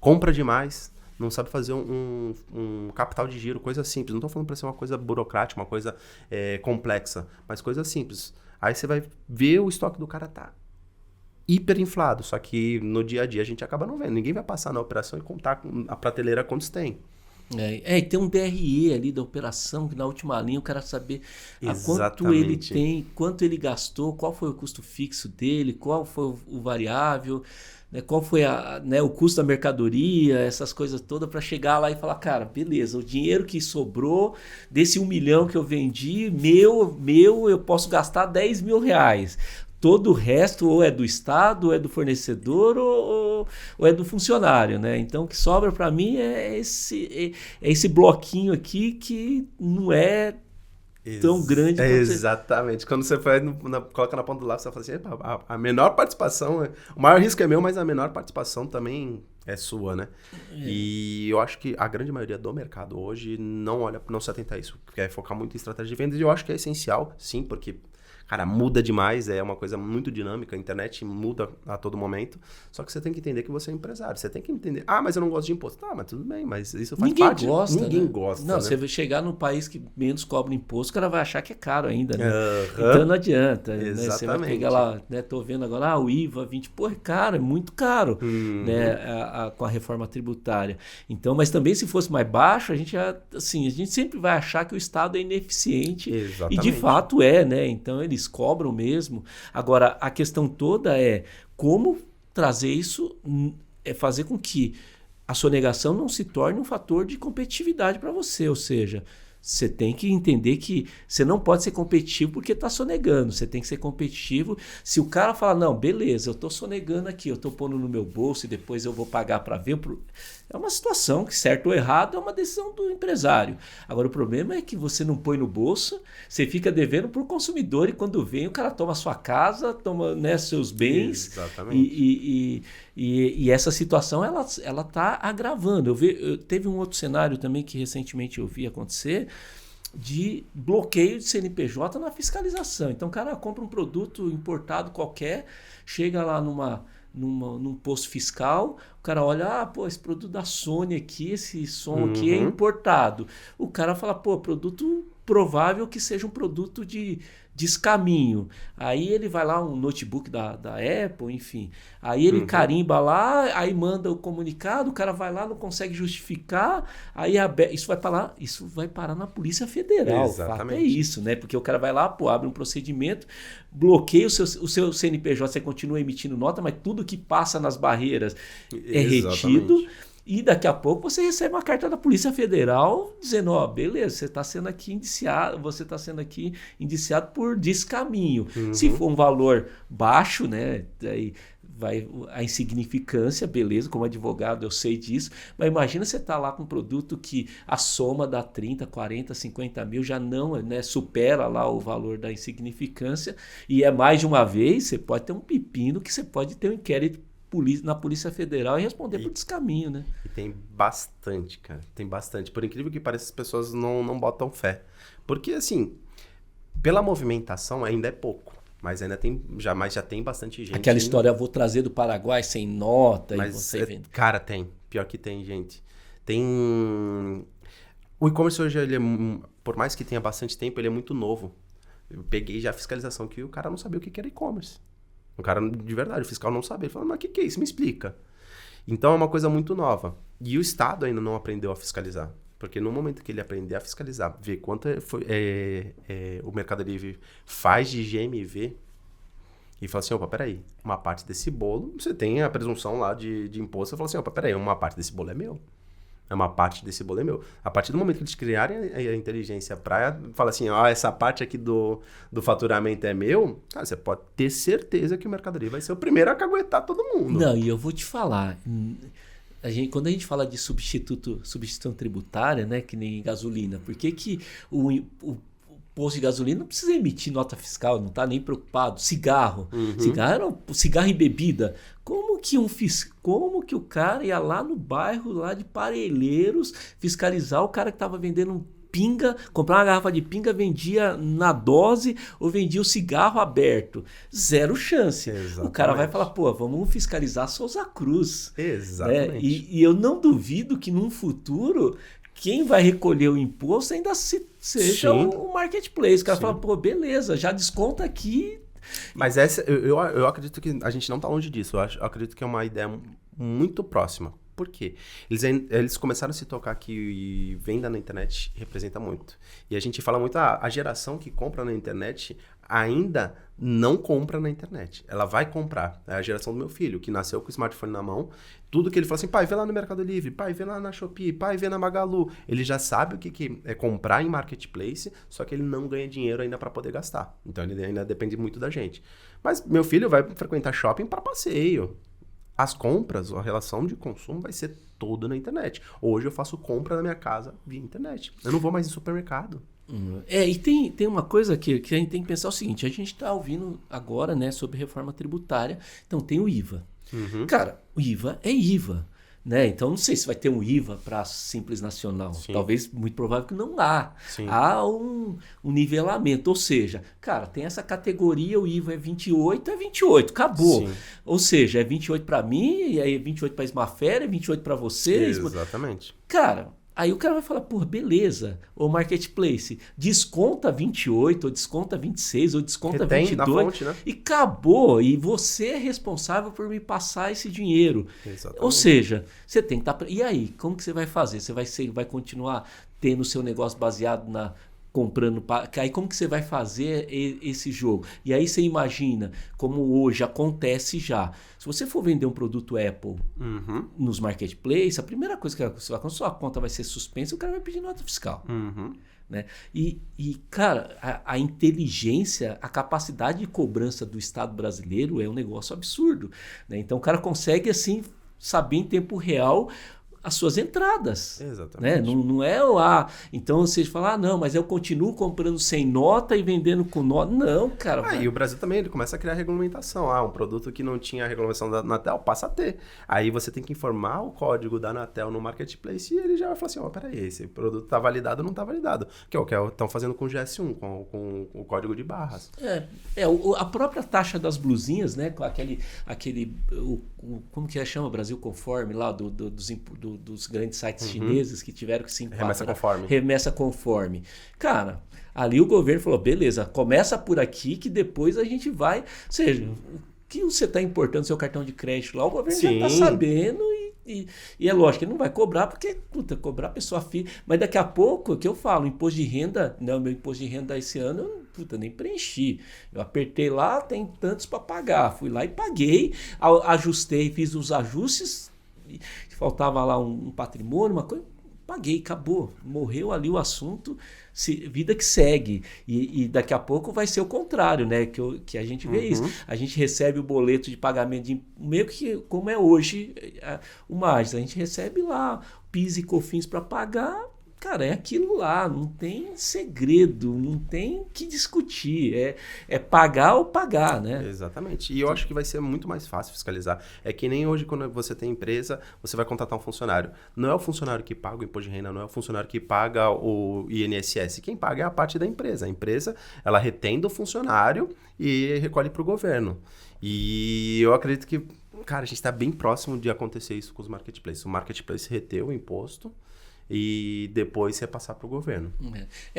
compra demais, não sabe fazer um capital de giro, coisa simples. Não estou falando para ser uma coisa burocrática, uma coisa complexa, mas coisa simples. Aí você vai ver o estoque do cara tá hiperinflado, só que no dia a dia a gente acaba não vendo. Ninguém vai passar na operação e contar a prateleira quantos tem. E tem um DRE ali da operação, que na última linha o cara saber quanto ele tem, quanto ele gastou, qual foi o custo fixo dele, qual foi o variável, né, qual foi o custo da mercadoria, essas coisas todas, para chegar lá e falar, cara, beleza, o dinheiro que sobrou desse 1 milhão que eu vendi, eu posso gastar 10 mil reais. Todo o resto ou é do Estado, ou é do fornecedor, ou é do funcionário, né? Então, o que sobra para mim é esse bloquinho aqui que não é tão grande. Exatamente. Quando você coloca na ponta do lápis, você fala assim, a menor participação, o maior risco é meu, mas a menor participação também é sua, né? E eu acho que a grande maioria do mercado hoje não se atenta a isso, quer focar muito em estratégia de vendas, e eu acho que é essencial, sim, porque... Cara, muda demais, é uma coisa muito dinâmica, a internet muda a todo momento, só que você tem que entender que você é empresário, você tem que entender, mas eu não gosto de imposto. Tá, mas tudo bem, mas isso faz parte. Ninguém gosta, não, né? Você vai chegar num país que menos cobra imposto, o cara vai achar que é caro ainda, né? Então não adianta, né? Você vai pegar lá, né? Tô vendo agora, o IVA 20, pô, é caro, é muito caro, né? Com a reforma tributária. Então, mas também se fosse mais baixo, a gente sempre vai achar que o Estado é ineficiente. Exatamente. E de fato é, né? Então eles cobram mesmo. Agora, a questão toda é como trazer isso, fazer com que a sonegação não se torne um fator de competitividade para você, ou seja, você tem que entender que você não pode ser competitivo porque está sonegando. Você tem que ser competitivo. Se o cara falar, não, beleza, eu estou sonegando aqui, eu estou pondo no meu bolso e depois eu vou pagar para ver. É uma situação que, certo ou errado, é uma decisão do empresário. Agora, o problema é que você não põe no bolso, você fica devendo para o consumidor e quando vem o cara toma a sua casa, toma, né, seus bens. Exatamente. E essa situação ela está agravando. Teve um outro cenário também que recentemente eu vi acontecer, de bloqueio de CNPJ na fiscalização. Então o cara compra um produto importado qualquer, chega lá num posto fiscal, o cara olha, esse produto da Sony aqui, esse som aqui é importado. O cara fala, produto provável que seja um produto de descaminho. Aí ele vai lá, um notebook da Apple, enfim. Aí ele carimba lá, aí manda o comunicado, o cara vai lá, não consegue justificar, aí isso vai parar na Polícia Federal. Exatamente. O fato é isso, né? Porque o cara vai lá, abre um procedimento, bloqueia o seu CNPJ, você continua emitindo nota, mas tudo que passa nas barreiras é retido. E daqui a pouco você recebe uma carta da Polícia Federal dizendo, beleza, você está sendo aqui indiciado por descaminho. Se for um valor baixo, né, aí a insignificância, beleza, como advogado eu sei disso, mas imagina você estar lá com um produto que a soma dá 30, 40, 50 mil, já não, né, supera lá o valor da insignificância, e é mais de uma vez, você pode ter um pepino que você pode ter um inquérito na Polícia Federal e responder por descaminho, né? E tem bastante, cara, tem bastante. Por incrível que pareça, as pessoas não botam fé. Porque, assim, pela movimentação ainda é pouco. Mas ainda tem, já tem bastante gente. Aquela história, eu vou trazer do Paraguai sem nota e você vende. Cara, tem. Pior que tem, gente. Tem... O e-commerce hoje, ele por mais que tenha bastante tempo, ele é muito novo. Eu peguei já a fiscalização que o cara não sabia o que era e-commerce. O cara, de verdade, o fiscal não sabia. Ele falou, mas o que é isso? Me explica. Então, é uma coisa muito nova. E o Estado ainda não aprendeu a fiscalizar. Porque no momento que ele aprender a fiscalizar, ver quanto o Mercado Livre faz de GMV, e fala assim, opa, peraí, uma parte desse bolo, você tem a presunção lá de imposto, você fala assim, opa, peraí, uma parte desse bolo é meu. Uma parte desse bolo é meu. A partir do momento que eles criarem a inteligência para falar assim, essa parte aqui do faturamento é meu, cara, você pode ter certeza que o Mercado Livre vai ser o primeiro a caguetar todo mundo. Não, e eu vou te falar, quando a gente fala de substituição tributária, né, que nem gasolina, por que o posto de gasolina não precisa emitir nota fiscal, não está nem preocupado? Cigarro, cigarro e bebida. Como que o cara ia lá no bairro lá de Parelheiros fiscalizar o cara que estava vendendo pinga, comprar uma garrafa de pinga, vendia na dose ou vendia o cigarro aberto? Zero chance. Exatamente. O cara vai falar, pô, vamos fiscalizar Souza Cruz. Exatamente. Né? E eu não duvido que num futuro quem vai recolher o imposto ainda seja o marketplace. O cara fala, pô, beleza, já desconta aqui. Mas essa, eu acredito que a gente não está longe disso. Eu acredito que é uma ideia muito próxima. Por quê? Eles começaram a se tocar que venda na internet representa muito. E a gente fala muito, a geração que compra na internet ainda não compra na internet. Ela vai comprar. É a geração do meu filho, que nasceu com o smartphone na mão. Tudo que ele fala assim, pai, vê lá no Mercado Livre, pai, vê lá na Shopee, pai, vê na Magalu. Ele já sabe o que é comprar em marketplace, só que ele não ganha dinheiro ainda para poder gastar. Então ele ainda depende muito da gente. Mas meu filho vai frequentar shopping para passeio. As compras, a relação de consumo vai ser toda na internet. Hoje eu faço compra na minha casa via internet. Eu não vou mais em supermercado. E tem uma coisa que a gente tem que pensar o seguinte, a gente está ouvindo agora, né, sobre reforma tributária, então tem o IVA. Cara, o IVA é IVA. Né? Então não sei se vai ter um IVA para Simples Nacional. Sim. Talvez, muito provável que não há. Sim. Há um nivelamento. Ou seja, cara, tem essa categoria, o IVA é 28, acabou. Sim. Ou seja, é 28 para mim, e aí é 28 para Esmafera, é 28 para vocês. Exatamente. Cara, aí o cara vai falar, pô, beleza, o marketplace desconta 28, ou desconta 26, ou desconta 22, na fonte, né? E acabou, e você é responsável por me passar esse dinheiro. Exatamente. Ou seja, você tem que estar... E aí, como que você vai fazer? Você vai continuar tendo o seu negócio baseado na... comprando, aí como que você vai fazer esse jogo? E aí você imagina, como hoje acontece já, se você for vender um produto Apple nos marketplaces, a primeira coisa que você vai, quando sua conta vai ser suspensa, o cara vai pedir nota fiscal. Né? E cara, a inteligência, a capacidade de cobrança do Estado brasileiro é um negócio absurdo. Né? Então o cara consegue assim saber em tempo real as suas entradas. Exatamente. Né? Não é então você fala, não, mas eu continuo comprando sem nota e vendendo com nota. Não, cara. E o Brasil também, ele começa a criar regulamentação. Um produto que não tinha a regulamentação da Anatel passa a ter. Aí você tem que informar o código da Anatel no marketplace e ele já vai falar assim, peraí, esse produto está validado ou não está validado. Que é o que estão fazendo com o GS1, com o código de barras. A própria taxa das blusinhas, né? Com como que chama? Brasil Conforme, lá dos grandes sites chineses que tiveram que se enquadrar. Remessa conforme. Cara, ali o governo falou, beleza, começa por aqui que depois a gente vai... Ou seja, o que você está importando seu cartão de crédito lá, o governo já está sabendo e é lógico, ele não vai cobrar porque, cobrar pessoa física. Mas daqui a pouco, que eu falo, imposto de renda, meu imposto de renda esse ano, eu nem preenchi. Eu apertei lá, tem tantos para pagar. Fui lá e paguei, ajustei, fiz os ajustes, faltava lá um patrimônio, uma coisa, paguei, acabou. Morreu ali o assunto, vida que segue. E daqui a pouco vai ser o contrário, né? Que a gente vê isso. A gente recebe o boleto de pagamento, meio que como é hoje o Magis. A gente recebe lá PIS e COFINS para pagar. Cara, é aquilo lá, não tem segredo, não tem que discutir, é pagar ou pagar, né? Exatamente, e eu acho que vai ser muito mais fácil fiscalizar. É que nem hoje quando você tem empresa, você vai contratar um funcionário. Não é o funcionário que paga o imposto de renda, não é o funcionário que paga o INSS. Quem paga é a parte da empresa. A empresa, ela retém do funcionário e recolhe para o governo. E eu acredito que, cara, a gente está bem próximo de acontecer isso com os marketplaces. O marketplace reteu o imposto e depois repassar para o governo.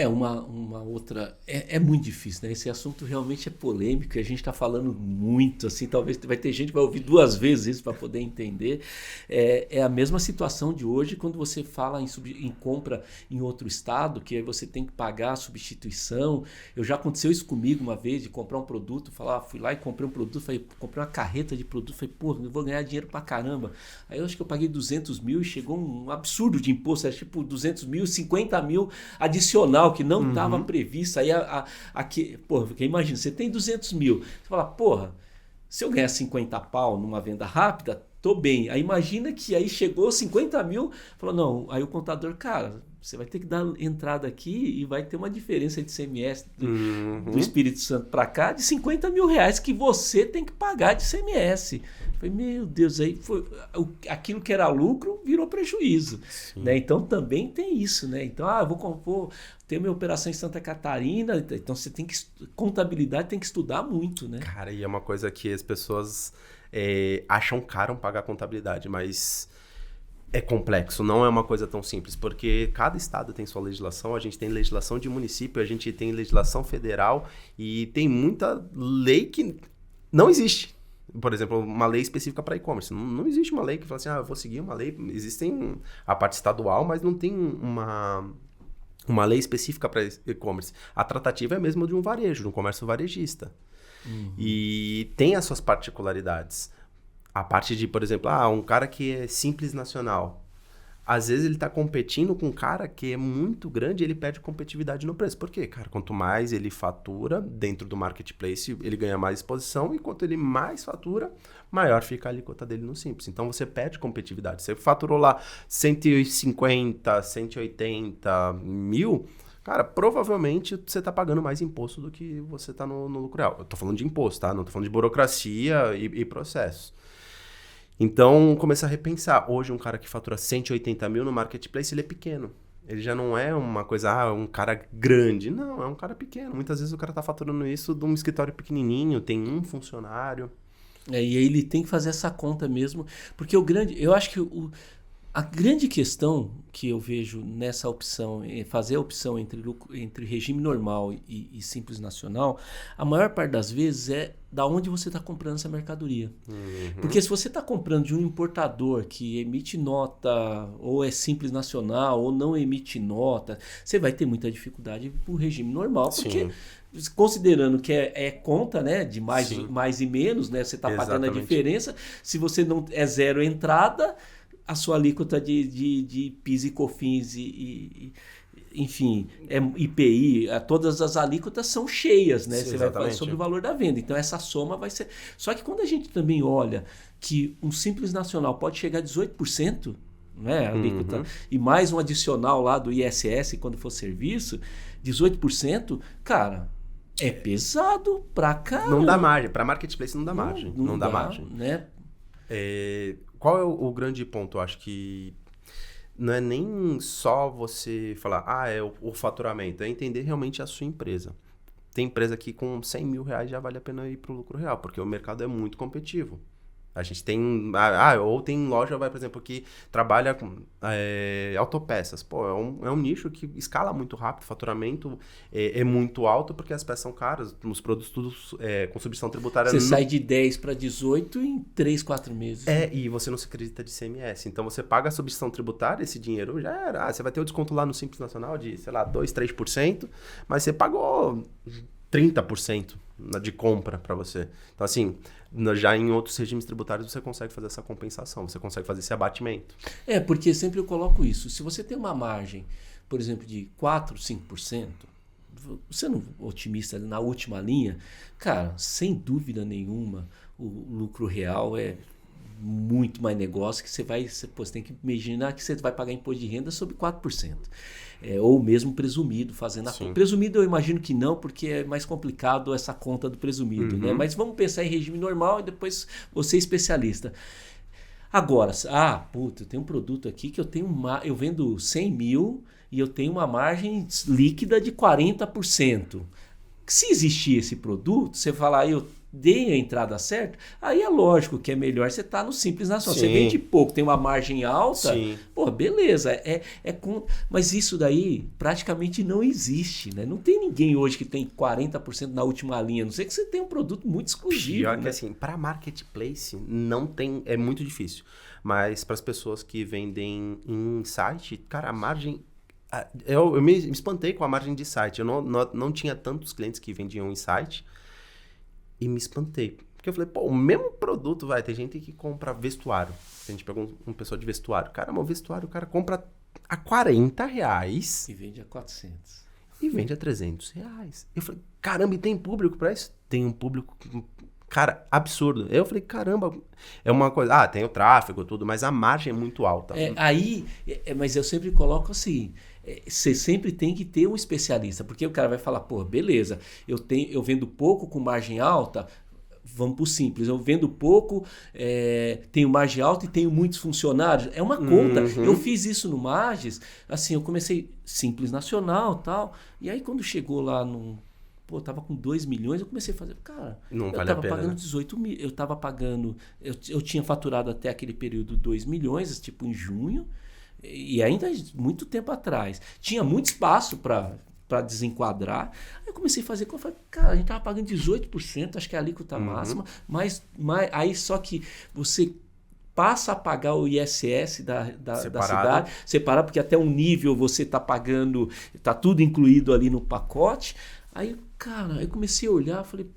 Uma outra... É muito difícil, né? Esse assunto realmente é polêmico e a gente está falando muito, assim, talvez vai ter gente que vai ouvir 2 vezes isso para poder entender. É a mesma situação de hoje quando você fala em compra em outro estado, que aí você tem que pagar a substituição. Já aconteceu isso comigo uma vez, de comprar um produto, fui lá e comprei um produto, comprei uma carreta de produto, falei, eu vou ganhar dinheiro pra caramba. Aí eu acho que eu paguei 200 mil e chegou um absurdo de imposto, tipo 200 mil, 50 mil adicional, que não estava previsto. Aí, porque imagina, você tem 200 mil, você fala, se eu ganhar 50 pau numa venda rápida, tô bem. Aí imagina que aí chegou 50 mil, falou, não, aí o contador, cara, você vai ter que dar entrada aqui e vai ter uma diferença de ICMS do Espírito Santo para cá de 50 mil reais que você tem que pagar de ICMS. Falei, meu Deus, aí foi aquilo que era lucro virou prejuízo. Né? Então também tem isso, né? Então, vou ter minha operação em Santa Catarina, então você tem que contabilidade tem que estudar muito, né? Cara, e é uma coisa que as pessoas acham caro pagar contabilidade, mas é complexo, não é uma coisa tão simples, porque cada estado tem sua legislação, a gente tem legislação de município, a gente tem legislação federal e tem muita lei que não existe. Por exemplo, uma lei específica para e-commerce. Não existe uma lei que fala assim, eu vou seguir uma lei. Existem a parte estadual, mas não tem uma lei específica para e-commerce. A tratativa é mesmo de um varejo, de um comércio varejista. E tem as suas particularidades. A parte de, por exemplo, um cara que é simples nacional. Às vezes ele está competindo com um cara que é muito grande e ele perde competitividade no preço. Por quê? Cara, quanto mais ele fatura dentro do marketplace, ele ganha mais exposição e quanto ele mais fatura, maior fica a alíquota dele no Simples. Então você perde competitividade. Você faturou lá 150, 180 mil, cara, provavelmente você está pagando mais imposto do que você está no lucro real. Eu estou falando de imposto, tá? Não estou falando de burocracia e processos. Então, começar a repensar. Hoje, um cara que fatura 180 mil no marketplace, ele é pequeno. Ele já não é uma coisa, um cara grande. Não, é um cara pequeno. Muitas vezes o cara está faturando isso de um escritório pequenininho, tem um funcionário. E aí ele tem que fazer essa conta mesmo. Porque eu acho que a grande questão que eu vejo nessa opção, fazer a opção entre regime normal e Simples Nacional, a maior parte das vezes é da onde você está comprando essa mercadoria. Porque se você está comprando de um importador que emite nota, ou é Simples Nacional, ou não emite nota, você vai ter muita dificuldade para o regime normal, porque... Considerando que é conta, né, de mais e menos, né, você está pagando a diferença. Se você não é zero entrada, a sua alíquota de PIS e COFINS enfim, IPI, todas as alíquotas são cheias, né? Você vai fazer sobre o valor da venda. Então essa soma vai ser... Só que quando a gente também olha que um Simples Nacional pode chegar a 18%, né, a alíquota, e mais um adicional lá do ISS quando for serviço, 18%, cara... É pesado pra caramba. Não dá margem. Pra marketplace não dá margem. Não dá margem. Né? Qual é o grande ponto? Eu acho que não é nem só você falar, é o faturamento. É entender realmente a sua empresa. Tem empresa que com 100 mil reais já vale a pena ir pro lucro real, porque o mercado é muito competitivo. A gente tem... ou tem loja, por exemplo, que trabalha com autopeças. Pô, é um nicho que escala muito rápido, o faturamento é muito alto, porque as peças são caras, os produtos todos com substituição tributária... Você sai de 10 para 18 em 3, 4 meses. E você não se acredita de ICMS. Então, você paga a substituição tributária, esse dinheiro já era... você vai ter o desconto lá no Simples Nacional de, sei lá, 2, 3%, mas você pagou... 30% de compra para você. Então, assim, já em outros regimes tributários você consegue fazer essa compensação, você consegue fazer esse abatimento. Porque sempre eu coloco isso. Se você tem uma margem, por exemplo, de 4, 5%, sendo otimista na última linha, cara, sem dúvida nenhuma, o lucro real é muito mais negócio que você tem que imaginar que você vai pagar imposto de renda sobre 4%. Ou mesmo presumido, fazendo a conta. Presumido eu imagino que não, porque é mais complicado essa conta do presumido, né? Mas vamos pensar em regime normal e depois você é especialista. Agora, eu tenho um produto aqui que eu vendo 100 mil e eu tenho uma margem líquida de 40%. Se existir esse produto, você falar, eu dei a entrada certa, aí é lógico que é melhor você estar no Simples Nacional. Você vende pouco, tem uma margem alta, beleza. Mas isso daí praticamente não existe, né? Não tem ninguém hoje que tem 40% na última linha, a não ser que você tenha um produto muito exclusivo. Pior né? que assim, para marketplace não tem, é muito difícil. Mas para as pessoas que vendem em site, cara, a margem... Eu me espantei com a margem de site. Eu não tinha tantos clientes que vendiam em site. E me espantei. Porque eu falei, o mesmo produto, tem gente que compra vestuário. A gente pegou um pessoal de vestuário. Cara, o vestuário, o cara compra a R$40. E vende a 400. E vende a R$300. Eu falei, caramba, e tem público para isso? Tem um público, cara, absurdo. Eu falei, caramba, é uma coisa... tem o tráfego, tudo, mas a margem é muito alta. Mas eu sempre coloco assim... Você sempre tem que ter um especialista, porque o cara vai falar, beleza, eu vendo pouco com margem alta, vamos para o simples, eu vendo pouco, tenho margem alta e tenho muitos funcionários, é uma conta. Eu fiz isso no Magis, assim, eu comecei Simples Nacional e tal, e aí quando chegou lá eu tava com 2 milhões, eu comecei a fazer, cara, não vale a pena, pagando 18 mil, eu tava pagando, eu tinha faturado até aquele período 2 milhões, tipo em junho, e ainda muito tempo atrás. Tinha muito espaço para desenquadrar. Aí eu comecei a fazer conta. Falei, cara, a gente estava pagando 18%, acho que é a alíquota máxima. Mas aí só que você passa a pagar o ISS da cidade, separar, porque até um nível você está pagando, está tudo incluído ali no pacote. Aí, cara, eu comecei a olhar, falei,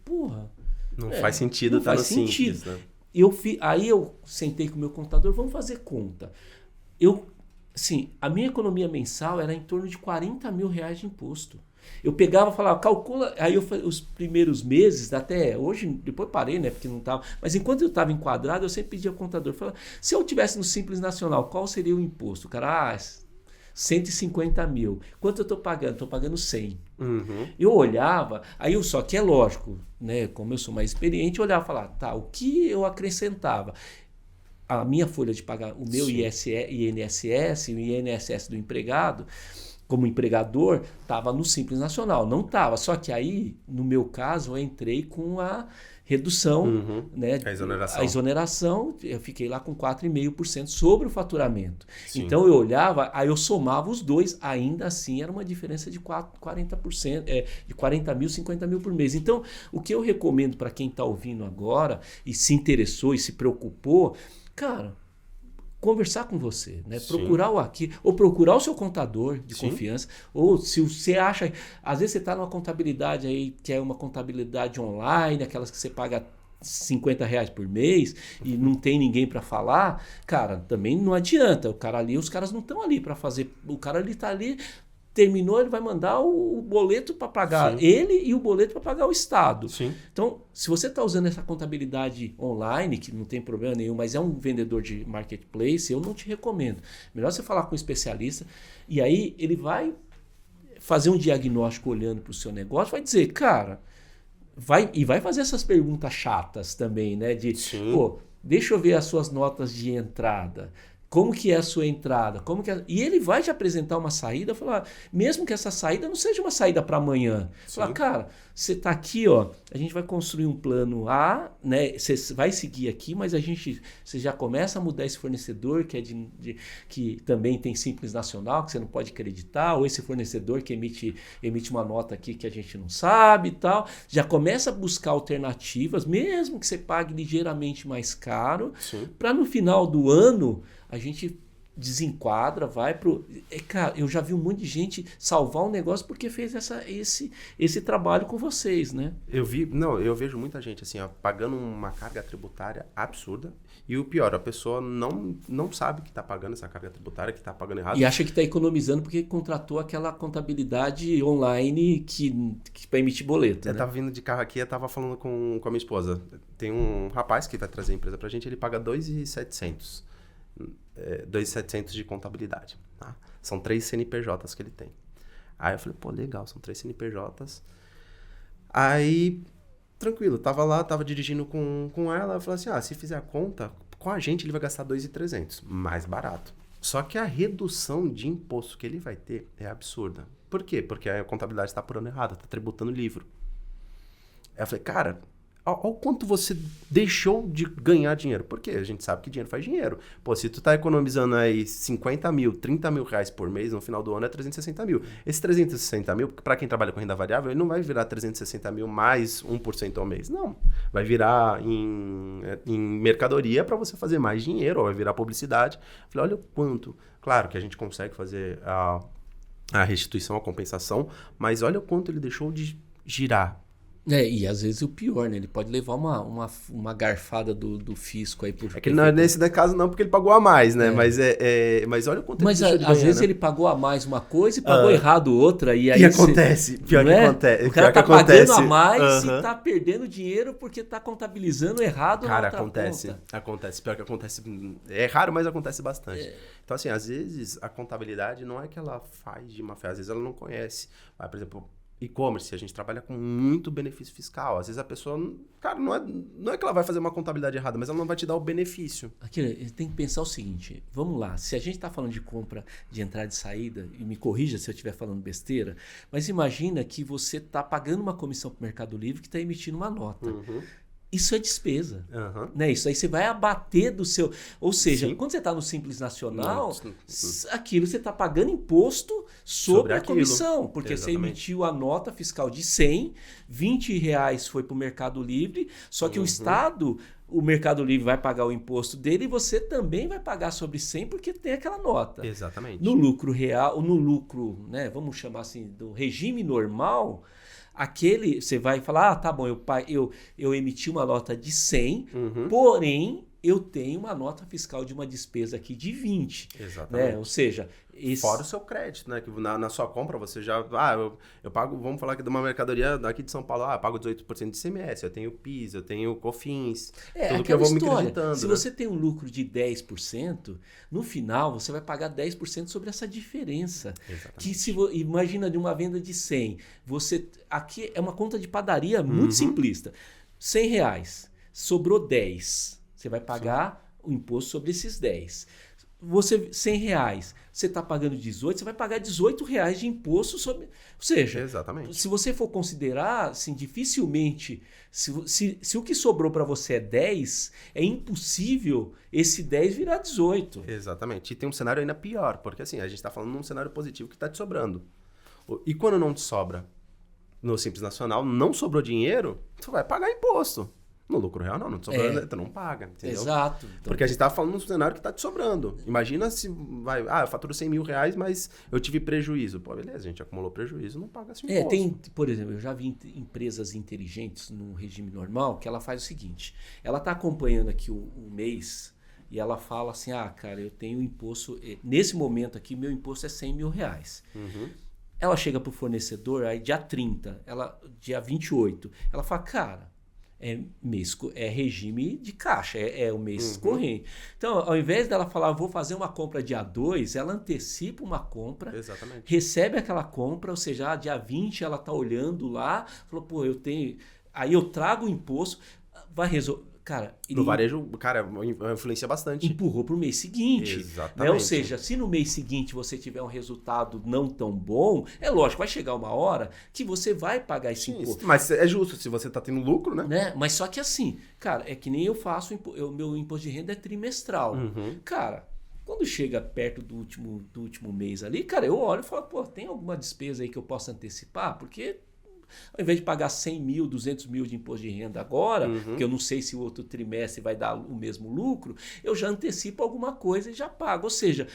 não faz sentido estar no Simples, né? Aí eu sentei com o meu contador, vamos fazer conta. A minha economia mensal era em torno de R$40 mil de imposto. Eu pegava e falava, calcula. Aí os primeiros meses, até hoje, depois parei, né? Porque não estava. Mas enquanto eu estava enquadrado, eu sempre pedia ao contador, falava, se eu tivesse no Simples Nacional, qual seria o imposto? O cara, 150 mil. Quanto eu estou pagando? Estou pagando 100. Eu olhava, só que é lógico, né? Como eu sou mais experiente, eu olhava e falava, o que eu acrescentava? A minha folha de pagar, o meu INSS, o INSS do empregado, como empregador, estava no Simples Nacional. Não estava. Só que aí, no meu caso, eu entrei com a redução, né? A exoneração, eu fiquei lá com 4,5% sobre o faturamento. Sim. Então eu olhava, aí eu somava os dois, ainda assim era uma diferença de 40%, de 40 mil, 50 mil por mês. Então, o que eu recomendo para quem está ouvindo agora e se interessou e se preocupou, cara, conversar com você, né? Procurar ou procurar o seu contador de confiança, ou se você acha, às vezes você está numa contabilidade aí que é uma contabilidade online, aquelas que você paga R$50 por mês e não tem ninguém para falar, cara, também não adianta. Os caras não estão ali para fazer, o cara ali está ali, terminou, ele vai mandar o boleto para pagar ele e o boleto para pagar o Estado. Então, se você está usando essa contabilidade online, que não tem problema nenhum, mas é um vendedor de marketplace, eu não te recomendo. Melhor você falar com um especialista e aí ele vai fazer um diagnóstico olhando para o seu negócio, vai dizer, cara, vai fazer essas perguntas chatas também, né? Deixa eu ver as suas notas de entrada. Como que é a sua entrada? E ele vai te apresentar uma saída, falar, mesmo que essa saída não seja uma saída para amanhã. Falar, cara, você está aqui, a gente vai construir um plano A, né? Você vai seguir aqui, mas você já começa a mudar esse fornecedor que é que também tem Simples Nacional, que você não pode acreditar, ou esse fornecedor que emite uma nota aqui que a gente não sabe e tal. Já começa a buscar alternativas, mesmo que você pague ligeiramente mais caro, para no final do ano a gente desenquadra, vai pro... Cara, eu já vi um monte de gente salvar um negócio porque fez esse trabalho com vocês, né? Eu vejo muita gente assim, ó, pagando uma carga tributária absurda. E o pior, a pessoa não sabe que está pagando essa carga tributária, que está pagando errado. E acha que está economizando porque contratou aquela contabilidade online que para emitir boleto. Eu né? tava vindo de carro aqui, eu tava falando com a minha esposa. Tem um rapaz que vai trazer a empresa pra gente, ele paga 2.700. 2.700 de contabilidade. Tá? São 3 CNPJs que ele tem. Aí eu falei, pô, legal, são 3 CNPJs. Aí, tranquilo, tava lá, tava dirigindo com ela, eu falei assim, se fizer a conta, com a gente ele vai gastar 2.300, mais barato. Só que a redução de imposto que ele vai ter é absurda. Por quê? Porque a contabilidade está apurando errado, está tributando livro. Aí eu falei, cara, olha o quanto você deixou de ganhar dinheiro. Por quê? A gente sabe que dinheiro faz dinheiro. Pô, se tu tá economizando aí 50 mil, 30 mil reais por mês, no final do ano é 360 mil. Esse 360 mil, para quem trabalha com renda variável, ele não vai virar 360 mil mais 1% ao mês. Não. Vai virar em mercadoria para você fazer mais dinheiro, ou vai virar publicidade. Eu falei, olha o quanto. Claro que a gente consegue fazer a restituição, a compensação, mas olha o quanto ele deixou de girar. E às vezes o pior, né? Ele pode levar uma garfada do fisco aí por... É que nesse caso não, porque ele pagou a mais, né? Mas olha o quanto ele deixou de ganhar, às vezes né? ele pagou a mais uma coisa e pagou errado outra. E aí que acontece? Pior que acontece. O cara tá pagando a mais e tá perdendo dinheiro porque tá contabilizando errado na outra ponta. Acontece. Pior que acontece. É raro, mas acontece bastante. Então, assim, às vezes a contabilidade não é que ela faz de má fé, às vezes ela não conhece. Por exemplo, e-commerce, a gente trabalha com muito benefício fiscal. Às vezes a pessoa, cara, não é que ela vai fazer uma contabilidade errada, mas ela não vai te dar o benefício. Aqui, tem que pensar o seguinte, vamos lá, se a gente está falando de compra de entrada e saída, e me corrija se eu estiver falando besteira, mas imagina que você está pagando uma comissão para o Mercado Livre que está emitindo uma nota. Isso é despesa. Né? Isso aí você vai abater do seu... Ou seja, quando você está no Simples Nacional, aquilo você está pagando imposto sobre a comissão. Porque você emitiu a nota fiscal de 100, R$20 foi para o Mercado Livre, só que o Estado, o Mercado Livre vai pagar o imposto dele e você também vai pagar sobre 100 porque tem aquela nota. Exatamente. No lucro real, no lucro, né, vamos chamar assim, do regime normal... Aquele, você vai falar, tá bom, eu emiti uma nota de 100, porém, eu tenho uma nota fiscal de uma despesa aqui de 20. Exatamente. Né? Ou seja... Fora o seu crédito, né? Que na sua compra você já... eu pago, vamos falar aqui de uma mercadoria daqui de São Paulo, eu pago 18% de ICMS, eu tenho PIS, eu tenho COFINS, tudo que eu vou me acreditando. Se você tem um lucro de 10%, no final você vai pagar 10% sobre essa diferença. Exatamente. Que imagina de uma venda de 100, aqui é uma conta de padaria muito simplista. R$100, sobrou 10, você vai pagar o imposto sobre esses 10. R$100, você está pagando 18, você vai pagar R$18 de imposto sobre... Ou seja, exatamente. Se você for considerar, assim, dificilmente, se o que sobrou para você é 10, é impossível esse 10 virar 18. Exatamente. E tem um cenário ainda pior, porque assim, a gente está falando num cenário positivo que está te sobrando. E quando não te sobra no Simples Nacional, não sobrou dinheiro, tu vai pagar imposto. No lucro real, não te sobrando, tu não paga, entendeu? Exato. Porque a gente tá falando num cenário que tá te sobrando. Imagina se eu faturo R$100 mil, mas eu tive prejuízo. Pô, beleza, a gente acumulou prejuízo, não paga esse imposto. Por exemplo, eu já vi empresas inteligentes no regime normal que ela faz o seguinte, ela tá acompanhando aqui o mês e ela fala assim, cara, eu tenho imposto, nesse momento aqui, meu imposto é R$100 mil. Ela chega pro fornecedor, aí dia 30, dia 28, ela fala, cara, é regime de caixa, é o mês corrente. Então, ao invés dela falar, vou fazer uma compra dia 2, ela antecipa uma compra, recebe aquela compra, ou seja, dia 20 ela está olhando lá, falou, pô, eu tenho... Aí eu trago o imposto, vai resolver... Cara, no varejo, cara, influencia bastante. Empurrou para o mês seguinte. Exatamente. Né? Ou seja, se no mês seguinte você tiver um resultado não tão bom, é lógico, vai chegar uma hora que você vai pagar esse imposto. Mas é justo, se você está tendo lucro, né? Mas só que assim, cara, é que nem eu faço, meu imposto de renda é trimestral. Cara, quando chega perto do último mês ali, cara, eu olho e falo, pô, tem alguma despesa aí que eu possa antecipar? Porque... ao invés de pagar 100 mil, 200 mil de imposto de renda agora, porque eu não sei se o outro trimestre vai dar o mesmo lucro, eu já antecipo alguma coisa e já pago. Ou seja,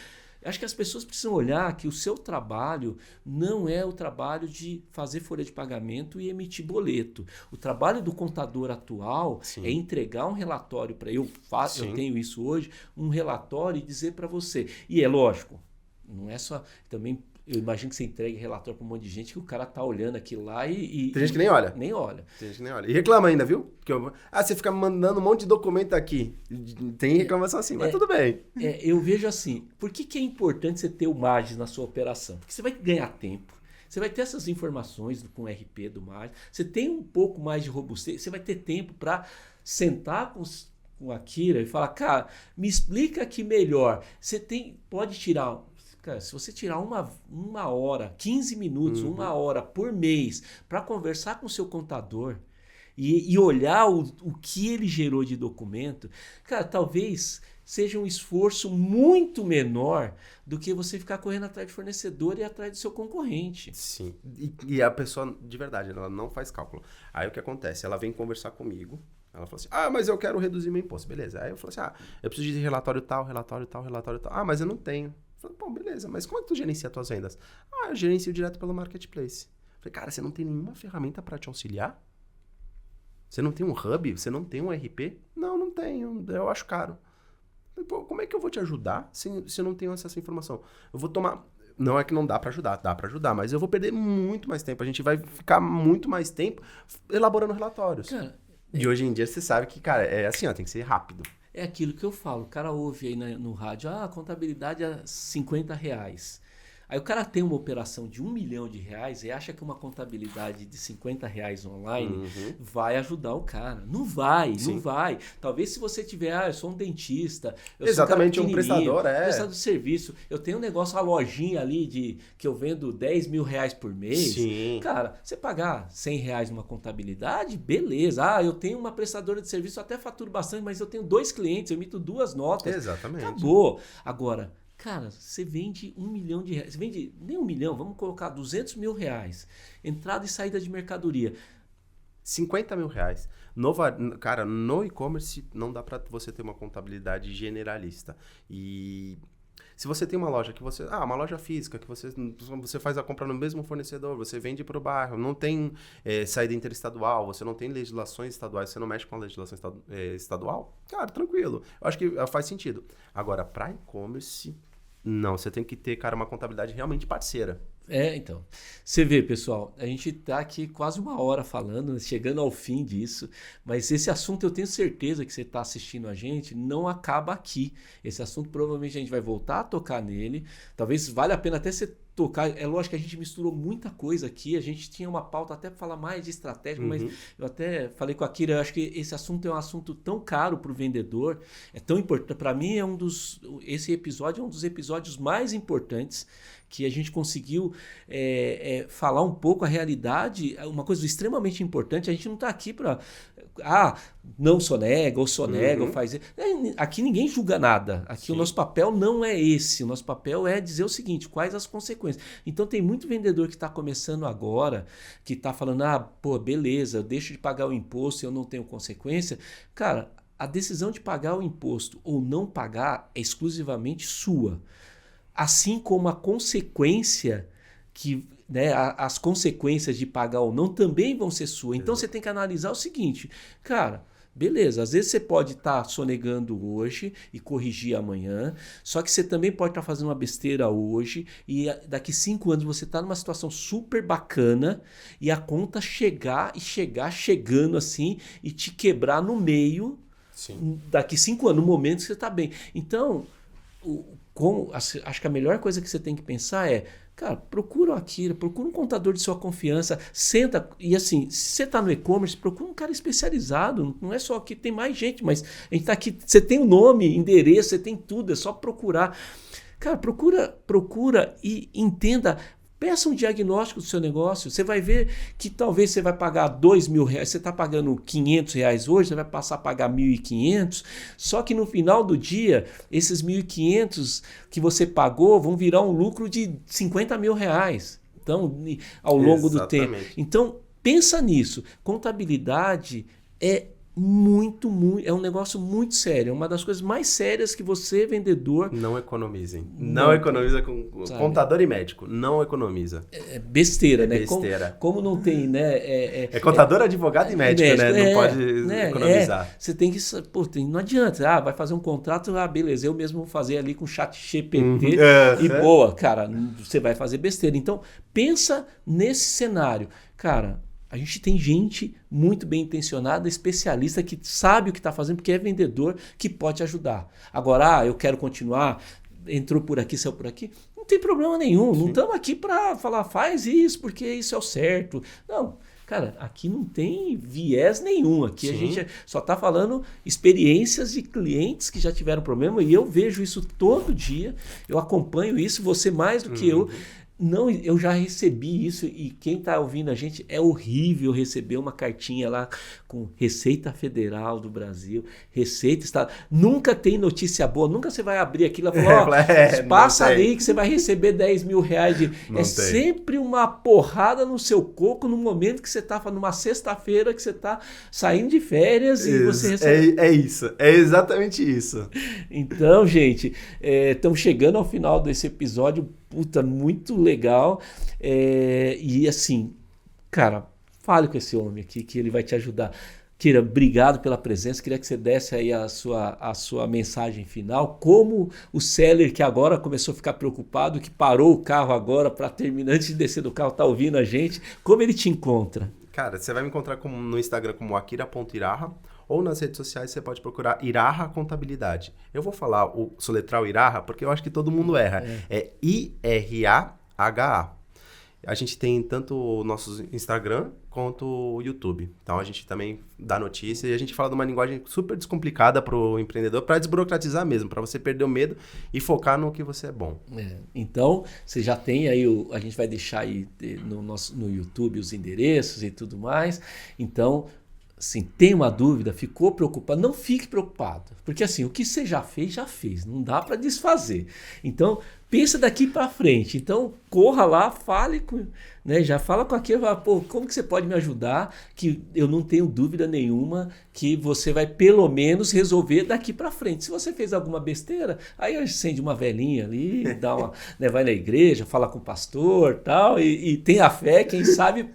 acho que as pessoas precisam olhar que o seu trabalho não é o trabalho de fazer folha de pagamento e emitir boleto. O trabalho do contador atual é entregar um relatório para eu tenho isso hoje, um relatório e dizer para você. E é lógico, não é só também. Eu imagino que você entregue relatório para um monte de gente que o cara tá olhando aquilo lá e... Tem gente que nem olha. Nem olha. Tem gente que nem olha. E reclama ainda, viu? Você fica mandando um monte de documento aqui. Tem reclamação assim, mas tudo bem. Eu vejo assim, por que é importante você ter o Magis na sua operação? Porque você vai ganhar tempo. Você vai ter essas informações com o RP do Magis. Você tem um pouco mais de robustez. Você vai ter tempo para sentar com a Kira e falar, cara, me explica aqui melhor. Você pode tirar... Cara, se você tirar uma hora, 15 minutos, uma hora por mês para conversar com o seu contador e olhar o que ele gerou de documento, cara, talvez seja um esforço muito menor do que você ficar correndo atrás de fornecedor e atrás do seu concorrente. Sim. E a pessoa, de verdade, ela não faz cálculo. Aí o que acontece? Ela vem conversar comigo. Ela falou assim, mas eu quero reduzir meu imposto. Beleza. Aí eu falei assim, eu preciso de relatório tal, relatório tal, relatório tal. Mas eu não tenho. Falei, bom, beleza, mas como é que tu gerencia as tuas vendas? Eu gerencio direto pelo Marketplace. Falei, cara, você não tem nenhuma ferramenta para te auxiliar? Você não tem um hub? Você não tem um RP? Não tenho, eu acho caro. Falei, pô, como é que eu vou te ajudar se eu não tenho essa informação? Eu vou tomar... Não é que não dá para ajudar, mas eu vou perder muito mais tempo. A gente vai ficar muito mais tempo elaborando relatórios. Cara, e hoje em dia você sabe que, cara, é assim, tem que ser rápido. É aquilo que eu falo, o cara ouve aí no rádio, a contabilidade é R$50. Aí o cara tem uma operação de R$1 milhão e acha que uma contabilidade de R$50 online vai ajudar o cara. Não vai. Talvez se você tiver, eu sou um dentista, exatamente, um prestador, prestador de serviço, eu tenho um negócio, uma lojinha ali que eu vendo R$10 mil por mês. Sim. Cara, você pagar R$100 numa contabilidade, beleza. Eu tenho uma prestadora de serviço, eu até faturo bastante, mas eu tenho 2 clientes, eu emito 2 notas. Exatamente. Acabou. Agora, cara, você vende R$1 milhão. Você vende nem R$1 milhão, vamos colocar R$200 mil. Entrada e saída de mercadoria. R$50 mil. Cara, no e-commerce não dá para você ter uma contabilidade generalista. E se você tem uma loja que você... uma loja física, que você faz a compra no mesmo fornecedor, você vende para o bairro, não tem saída interestadual, você não tem legislações estaduais, você não mexe com a legislação estadual, cara, tranquilo. Eu acho que faz sentido. Agora, para e-commerce... Não, você tem que ter, cara, uma contabilidade realmente parceira. Então. Você vê, pessoal, a gente está aqui quase 1 hora falando, chegando ao fim disso, mas esse assunto eu tenho certeza que você está assistindo a gente, não acaba aqui. Esse assunto provavelmente a gente vai voltar a tocar nele, talvez valha a pena até você tocar. É lógico que a gente misturou muita coisa aqui, a gente tinha uma pauta até para falar mais de estratégia, mas eu até falei com a Kira, eu acho que esse assunto é um assunto tão caro para o vendedor, é tão importante. Para mim, esse episódio é um dos episódios mais importantes que a gente conseguiu falar um pouco a realidade, uma coisa extremamente importante. A gente não está aqui para não sonega ou sonega ou faz... Aqui ninguém julga nada. Aqui o nosso papel não é esse. O nosso papel é dizer o seguinte, quais as consequências. Então tem muito vendedor que está começando agora, que está falando, beleza, eu deixo de pagar o imposto e eu não tenho consequência. Cara, a decisão de pagar o imposto ou não pagar é exclusivamente sua. Assim como a consequência as consequências de pagar ou não também vão ser suas. Então você tem que analisar o seguinte, cara, beleza, às vezes você pode estar sonegando hoje e corrigir amanhã, só que você também pode estar fazendo uma besteira hoje e daqui 5 anos você está numa situação super bacana e a conta chegando assim e te quebrar no meio. Sim. Daqui 5 anos, no momento que você está bem. Então, acho que a melhor coisa que você tem que pensar é, cara, procura uma Kira, procura um contador de sua confiança, senta, e assim, se você está no e-commerce, procura um cara especializado, não é só que tem mais gente, mas a gente está aqui, você tem o nome, endereço, você tem tudo, é só procurar. Cara, procura e entenda. Peça um diagnóstico do seu negócio, você vai ver que talvez você vai pagar R$2 mil, você está pagando R$500 hoje, você vai passar a pagar R$1.500, só que no final do dia, esses R$1.500 que você pagou vão virar um lucro de R$50 mil, então, ao longo do tempo. Então, pensa nisso. Contabilidade é é um negócio muito sério. É uma das coisas mais sérias que você, vendedor... Não economizem. Não economiza com contador e médico. Não economiza. É besteira, né? Besteira. Como não tem, né? É contador, advogado e médico, né? Não pode economizar. Você tem que... Pô, não adianta. Vai fazer um contrato, beleza. Eu mesmo vou fazer ali com chat GPT e boa. Cara, você vai fazer besteira. Então, pensa nesse cenário. Cara... A gente tem gente muito bem intencionada, especialista, que sabe o que está fazendo, porque é vendedor, que pode ajudar. Agora, eu quero continuar, entrou por aqui, saiu por aqui, não tem problema nenhum. Sim. Não estamos aqui para falar, faz isso, porque isso é o certo. Não, cara, aqui não tem viés nenhum. Aqui Sim. A gente só está falando experiências de clientes que já tiveram problema, e eu vejo isso todo dia, eu acompanho isso, você mais do que eu. Não, eu já recebi isso e quem está ouvindo a gente, é horrível receber uma cartinha lá com Receita Federal do Brasil, Receita Estadual. Nunca tem notícia boa, nunca você vai abrir aquilo e falar, passa aí que você vai receber 10 mil reais. Sempre uma porrada no seu coco no momento que você está numa sexta-feira que você está saindo de férias e você recebe. É isso, é exatamente isso. Então, gente, estamos chegando ao final desse episódio. Puta, muito legal. E assim, cara, fale com esse homem aqui que ele vai te ajudar. Kira, obrigado pela presença. Queria que você desse aí a sua mensagem final. Como o seller que agora começou a ficar preocupado, que parou o carro agora para terminar, antes de descer do carro, tá ouvindo a gente, como ele te encontra? Cara, você vai me encontrar no Instagram como akira.iraha. Ou nas redes sociais você pode procurar Iraha Contabilidade. Eu vou falar o soletrar o Iraha porque eu acho que todo mundo erra. É IRAHA. A gente tem tanto o nosso Instagram quanto o YouTube. Então a gente também dá notícia e a gente fala de uma linguagem super descomplicada para o empreendedor, para desburocratizar mesmo, para você perder o medo e focar no que você é bom. Então, você já tem aí, a gente vai deixar aí no YouTube os endereços e tudo mais. Então, assim, tem uma dúvida, ficou preocupado, não fique preocupado. Porque assim, o que você já fez, não dá para desfazer. Então, pensa daqui para frente. Então, corra lá, fale com, né, já fala com aquele, pô, como que você pode me ajudar? Que eu não tenho dúvida nenhuma que você vai pelo menos resolver daqui para frente. Se você fez alguma besteira, aí acende uma velinha ali, vai na igreja, fala com o pastor, tal, e tem a fé, quem sabe,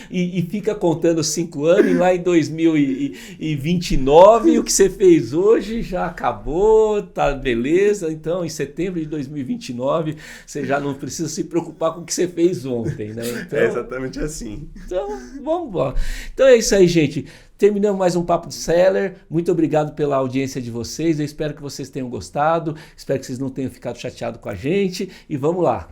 e fica contando 5 anos, e lá em 2029, o que você fez hoje já acabou, tá beleza. Então, em setembro de 2029, você já não precisa se preocupar com o que você fez ontem, né? Então, é exatamente assim. Então, vamos lá. Então é isso aí, gente. Terminamos mais um Papo de Seller. Muito obrigado pela audiência de vocês. Eu espero que vocês tenham gostado. Espero que vocês não tenham ficado chateados com a gente. E vamos lá.